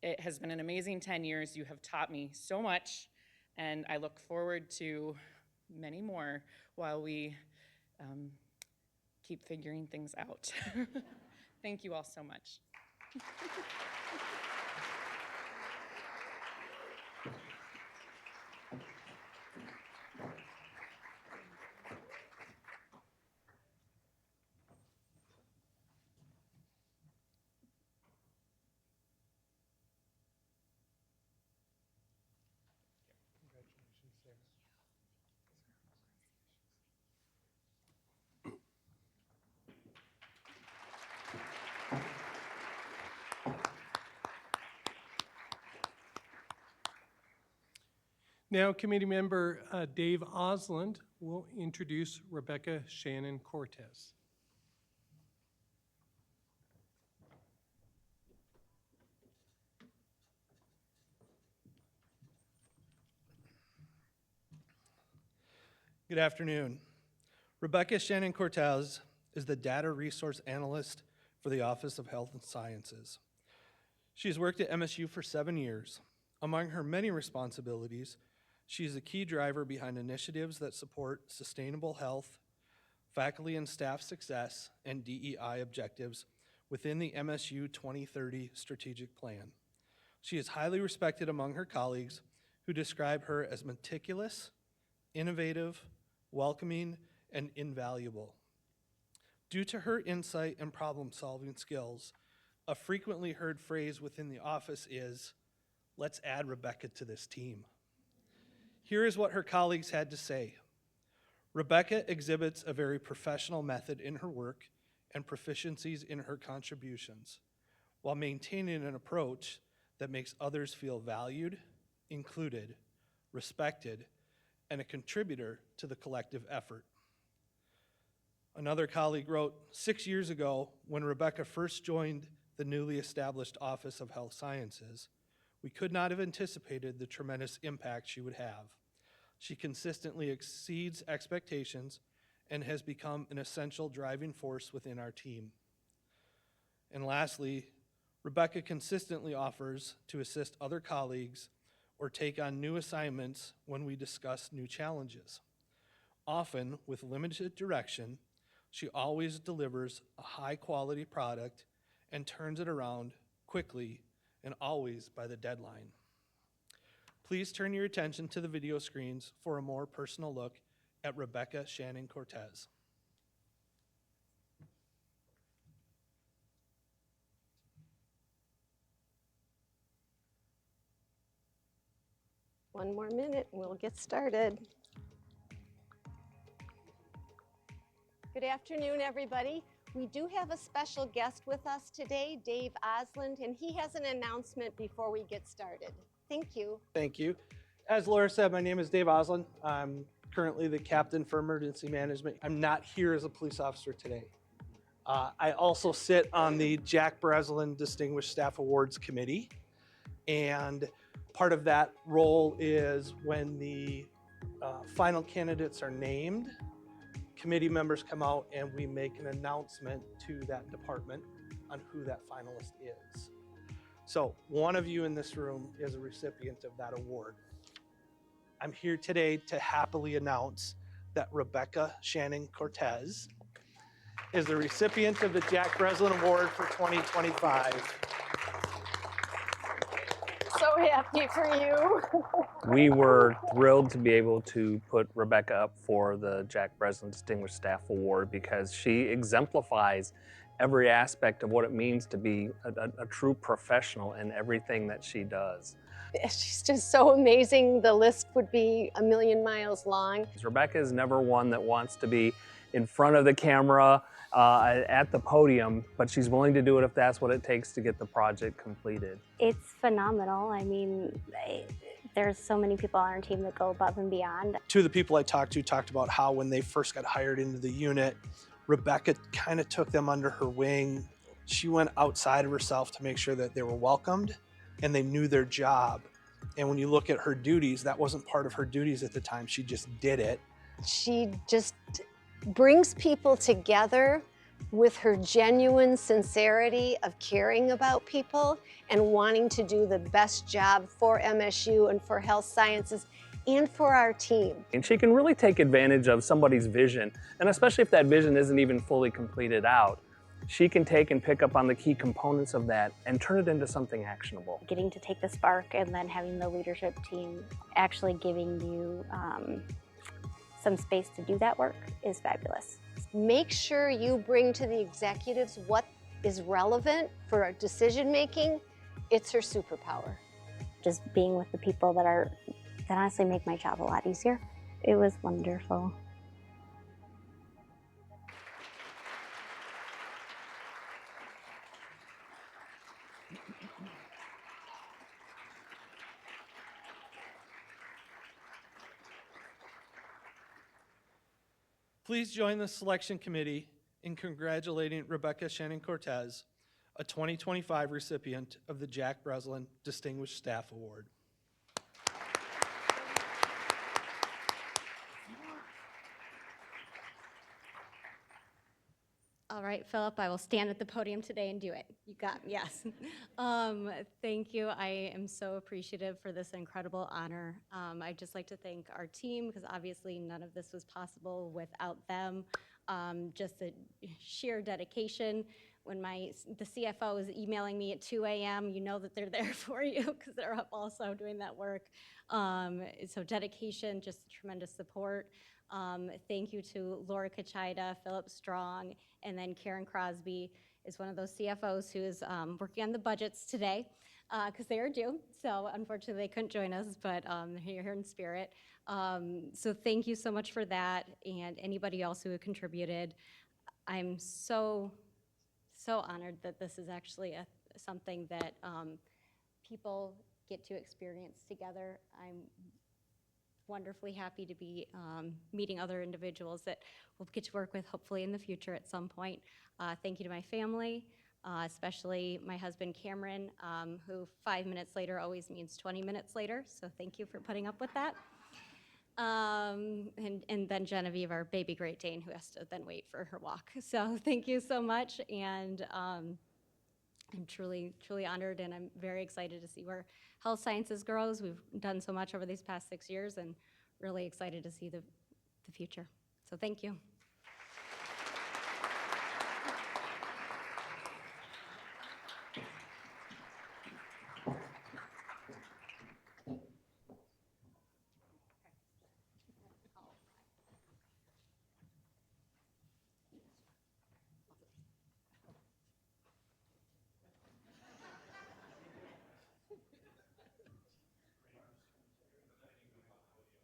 Speaker 14: It has been an amazing 10 years. You have taught me so much, and I look forward to many more while we keep figuring things out. Thank you all so much.
Speaker 3: Now, committee member Dave Osland will introduce Rebecca Shannon Cortez.
Speaker 2: Good afternoon. Rebecca Shannon Cortez is the Data Resource Analyst for the Office of Health and Sciences. She's worked at MSU for 7 years. Among her many responsibilities, she is a key driver behind initiatives that support sustainable health, faculty and staff success, and DEI objectives within the MSU 2030 strategic plan. She is highly respected among her colleagues who describe her as meticulous, innovative, welcoming, and invaluable. Due to her insight and problem-solving skills, a frequently heard phrase within the office is, "Let's add Rebecca to this team." Here is what her colleagues had to say. Rebecca exhibits a very professional method in her work and proficiencies in her contributions, while maintaining an approach that makes others feel valued, included, respected, and a contributor to the collective effort. Another colleague wrote, 6 years ago, when Rebecca first joined the newly established Office of Health Sciences, we could not have anticipated the tremendous impact she would have. She consistently exceeds expectations and has become an essential driving force within our team. And lastly, Rebecca consistently offers to assist other colleagues or take on new assignments when we discuss new challenges. Often, with limited direction, she always delivers a high-quality product and turns it around quickly and always by the deadline. Please turn your attention to the video screens for a more personal look at Rebecca Shannon Cortez.
Speaker 16: One more minute and we'll get started. Good afternoon, everybody. We do have a special guest with us today, Dave Osland, and he has an announcement before we get started. Thank you.
Speaker 2: Thank you. As Laura said, my name is Dave Osland. I'm currently the captain for emergency management. I'm not here as a police officer today. I also sit on the Jack Breslin Distinguished Staff Awards Committee, and part of that role is when the final candidates are named, committee members come out and we make an announcement to that department on who that finalist is. So one of you in this room is a recipient of that award. I'm here today to happily announce that Rebecca Shannon Cortez is the recipient of the Jack Breslin Award for 2025.
Speaker 16: So happy for you.
Speaker 18: We were thrilled to be able to put Rebecca up for the Jack Breslin Distinguished Staff Award because she exemplifies every aspect of what it means to be a true professional in everything that she does.
Speaker 16: She's just so amazing. The list would be a million miles long.
Speaker 18: Rebecca is never one that wants to be in front of the camera at the podium, but she's willing to do it if that's what it takes to get the project completed.
Speaker 19: It's phenomenal. I mean, there's so many people on our team that go above and beyond.
Speaker 2: Two of the people I talked to talked about how when they first got hired into the unit, Rebecca kind of took them under her wing. She went outside of herself to make sure that they were welcomed and they knew their job. And when you look at her duties, that wasn't part of her duties at the time. She just did it.
Speaker 16: She just brings people together with her genuine sincerity of caring about people and wanting to do the best job for MSU and for health sciences and for our team.
Speaker 18: And she can really take advantage of somebody's vision, and especially if that vision isn't even fully completed out, she can take and pick up on the key components of that and turn it into something actionable.
Speaker 19: Getting to take the spark and then having the leadership team actually giving you some space to do that work is fabulous.
Speaker 16: Make sure you bring to the executives what is relevant for our decision making. It's her superpower.
Speaker 19: Just being with the people that honestly make my job a lot easier. It was wonderful.
Speaker 2: Please join the selection committee in congratulating Rebecca Shannon Cortez, a 2025 recipient of the Jack Breslin Distinguished Staff Award.
Speaker 1: All right, Philip, I will stand at the podium today and do it. You got me, yes. Thank you. I am so appreciative for this incredible honor. I'd just like to thank our team, because obviously none of this was possible without them. Just the sheer dedication. When the CFO is emailing me at 2 a.m., you know that they're there for you, because they're up also doing that work. So dedication, just tremendous support. Thank you to Laura Kachida, Philip Strong, and then Karen Crosby is one of those CFOs who is working on the budgets today, because they are due. So unfortunately they couldn't join us, but they're here in spirit. So thank you so much for that, and anybody else who contributed. I'm so honored that this is actually something that people get to experience together. I'm wonderfully happy to be meeting other individuals that we'll get to work with hopefully in the future at some point. Thank you to my family, especially my husband Cameron, who 5 minutes later always means 20 minutes later, so thank you for putting up with that. And then Genevieve, our baby Great Dane, who has to then wait for her walk. So thank you so much, and I'm truly honored, and I'm very excited to see where health sciences grows. We've done so much over these past 6 years, and really excited to see the future. So thank you.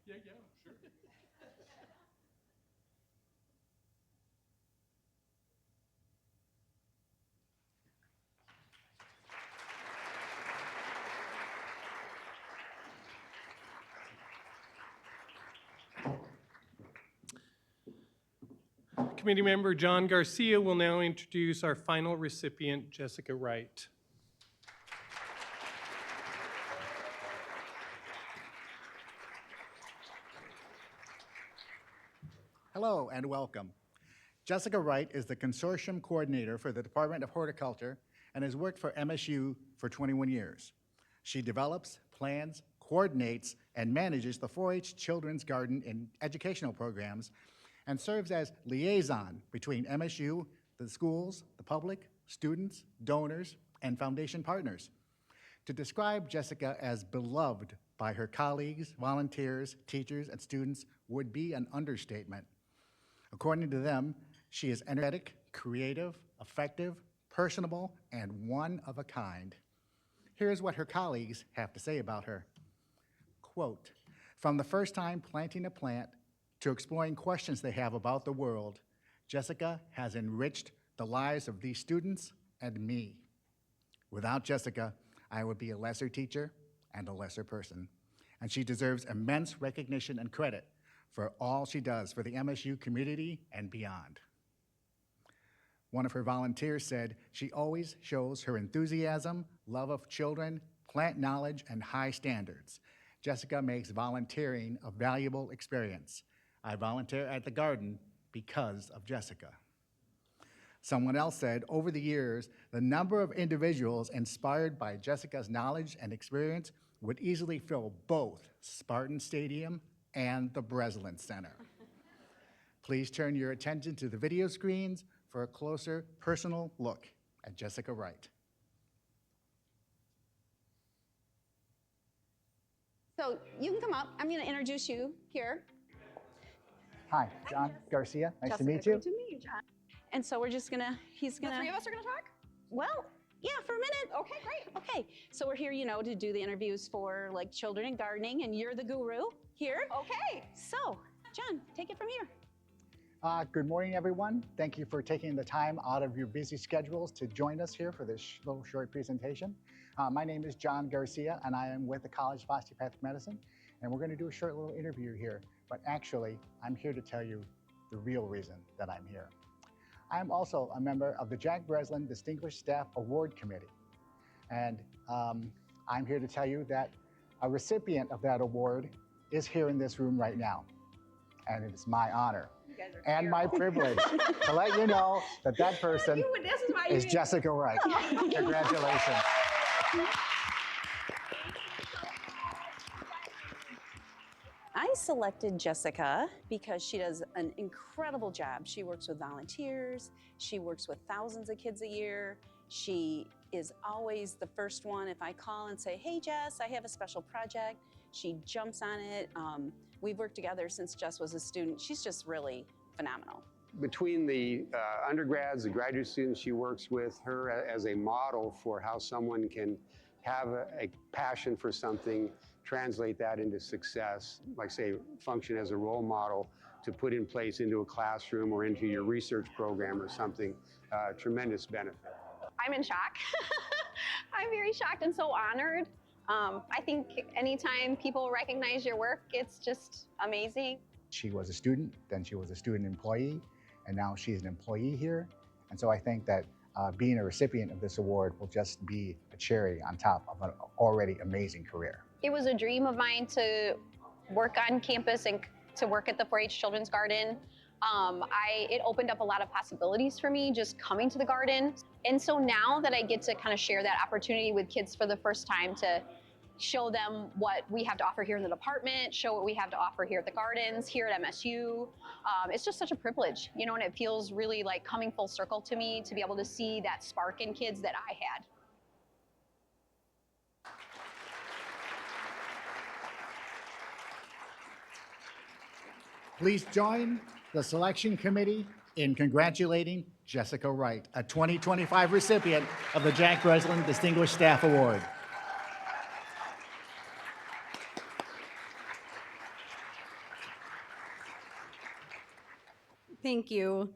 Speaker 3: Yeah, sure. Committee member John Garcia will now introduce our final recipient, Jessica Wright.
Speaker 17: Hello and welcome. Jessica Wright is the consortium coordinator for the Department of Horticulture and has worked for MSU for 21 years. She develops, plans, coordinates, and manages the 4-H Children's Garden and educational programs, and serves as liaison between MSU, the schools, the public, students, donors, and foundation partners. To describe Jessica as beloved by her colleagues, volunteers, teachers, and students would be an understatement. According to them, she is energetic, creative, effective, personable, and one of a kind. Here's what her colleagues have to say about her. Quote, "From the first time planting a plant to exploring questions they have about the world, Jessica has enriched the lives of these students and me. Without Jessica, I would be a lesser teacher and a lesser person, and she deserves immense recognition and credit for all she does for the MSU community and beyond." One of her volunteers said she always shows her enthusiasm, love of children, plant knowledge, and high standards. Jessica makes volunteering a valuable experience. I volunteer at the garden because of Jessica. Someone else said, over the years, the number of individuals inspired by Jessica's knowledge and experience would easily fill both Spartan Stadium and the Breslin Center. Please turn your attention to the video screens for a closer personal look at Jessica Wright.
Speaker 20: So you can come up. I'm going to introduce you here.
Speaker 17: Hi, John Garcia. Nice to
Speaker 20: Jessica,
Speaker 17: meet you.
Speaker 20: Great to meet you, John. And so we're just going to, he's going to. The three of us are going to talk? Well, yeah, for a minute. Okay, great. Okay, so we're here, you know, to do the interviews for like children and gardening, and you're the guru here. Okay. So, John, take it from here.
Speaker 17: Good morning, everyone. Thank you for taking the time out of your busy schedules to join us here for this little short presentation. My name is John Garcia, and I am with the College of Osteopathic Medicine, and we're going to do a short little interview here. But actually, I'm here to tell you the real reason that I'm here. I am also a member of the Jack Breslin Distinguished Staff Award Committee. And I'm here to tell you that a recipient of that award is here in this room right now. And it is my honor and my privilege to let you know that that person is Jessica Wright. Congratulations.
Speaker 20: I selected Jessica because she does an incredible job. She works with volunteers. She works with thousands of kids a year. She is always the first one. If I call and say, hey, Jess, I have a special project, she jumps on it. We've worked together since Jess was a student. She's just really phenomenal.
Speaker 5: Between the undergrads, the graduate students she works with, her as a model for how someone can have a passion for something, translate that into success, like say, function as a role model to put in place into a classroom or into your research program or something, tremendous benefit.
Speaker 6: I'm in shock. I'm very shocked and so honored. I think anytime people recognize your work, it's just amazing.
Speaker 17: She was a student, then she was a student employee, and now she's an employee here. And so I think that being a recipient of this award will just be a cherry on top of an already amazing career.
Speaker 6: It was a dream of mine to work on campus and to work at the 4-H Children's Garden. It opened up a lot of possibilities for me just coming to the garden. And so now that I get to kind of share that opportunity with kids for the first time to show them what we have to offer here in the department, show what we have to offer here at the gardens, here at MSU. It's just such a privilege, you know, and it feels really like coming full circle to me to be able to see that spark in kids that I had.
Speaker 17: Please join the selection committee in congratulating Jessica Wright, a 2025 recipient of the Jack Breslin Distinguished Staff Award.
Speaker 1: Thank you.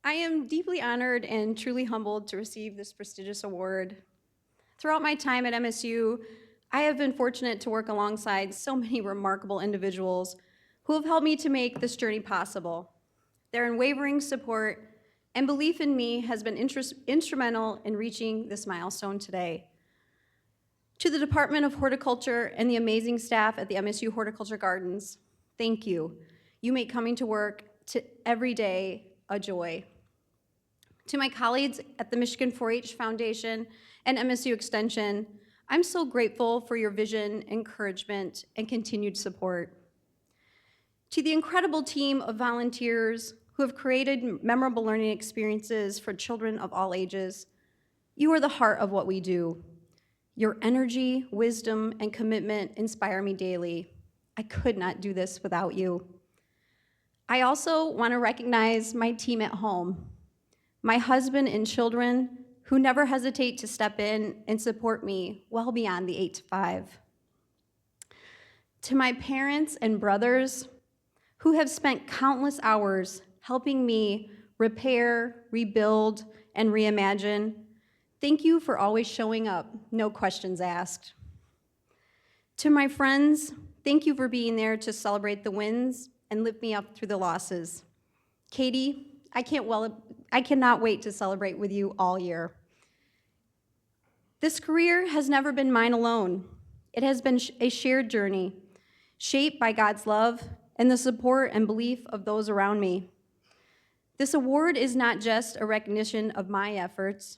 Speaker 1: I am deeply honored and truly humbled to receive this prestigious award. Throughout my time at MSU, I have been fortunate to work alongside so many remarkable individuals who have helped me to make this journey possible. Their unwavering support and belief in me has been instrumental in reaching this milestone today. To the Department of Horticulture and the amazing staff at the MSU Horticulture Gardens, thank you. You make coming to work every day a joy. To my colleagues at the Michigan 4-H Foundation and MSU Extension, I'm so grateful for your vision, encouragement, and continued support. To the incredible team of volunteers who have created memorable learning experiences for children of all ages, you are the heart of what we do. Your energy, wisdom, and commitment inspire me daily. I could not do this without you. I also want to recognize my team at home, my husband and children who never hesitate to step in and support me well beyond the 8 to 5. To my parents and brothers who have spent countless hours helping me repair, rebuild, and reimagine, thank you for always showing up, no questions asked. To my friends, thank you for being there to celebrate the wins and lift me up through the losses. Katie, I cannot wait to celebrate with you all year. This career has never been mine alone. It has been a shared journey, shaped by God's love and the support and belief of those around me. This award is not just a recognition of my efforts,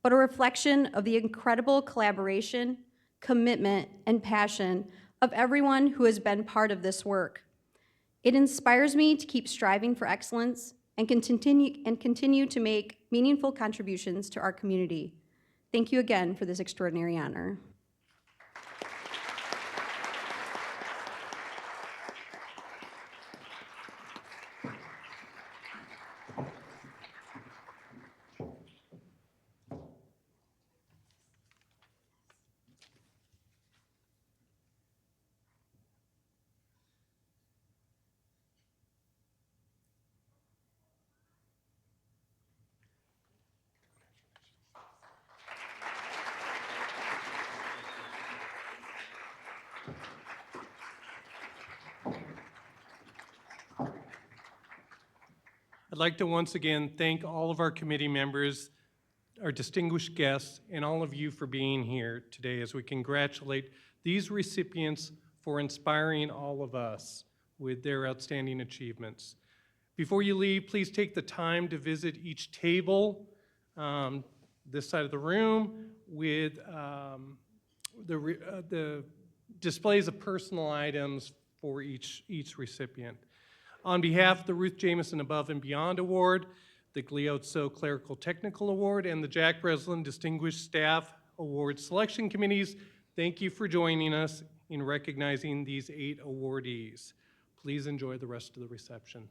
Speaker 1: but a reflection of the incredible collaboration, commitment, and passion of everyone who has been part of this work. It inspires me to keep striving for excellence and continue to make meaningful contributions to our community. Thank you again for this extraordinary honor.
Speaker 3: I'd like to once again thank all of our committee members, our distinguished guests, and all of you for being here today as we congratulate these recipients for inspiring all of us with their outstanding achievements. Before you leave, please take the time to visit each table, this side of the room, with the displays of personal items for each recipient. On behalf of the Ruth Jameyson Above and Beyond Award, the Gliozzo Clerical Technical Award, and the Jack Breslin Distinguished Staff Award Selection Committees, thank you for joining us in recognizing these 8 awardees. Please enjoy the rest of the reception.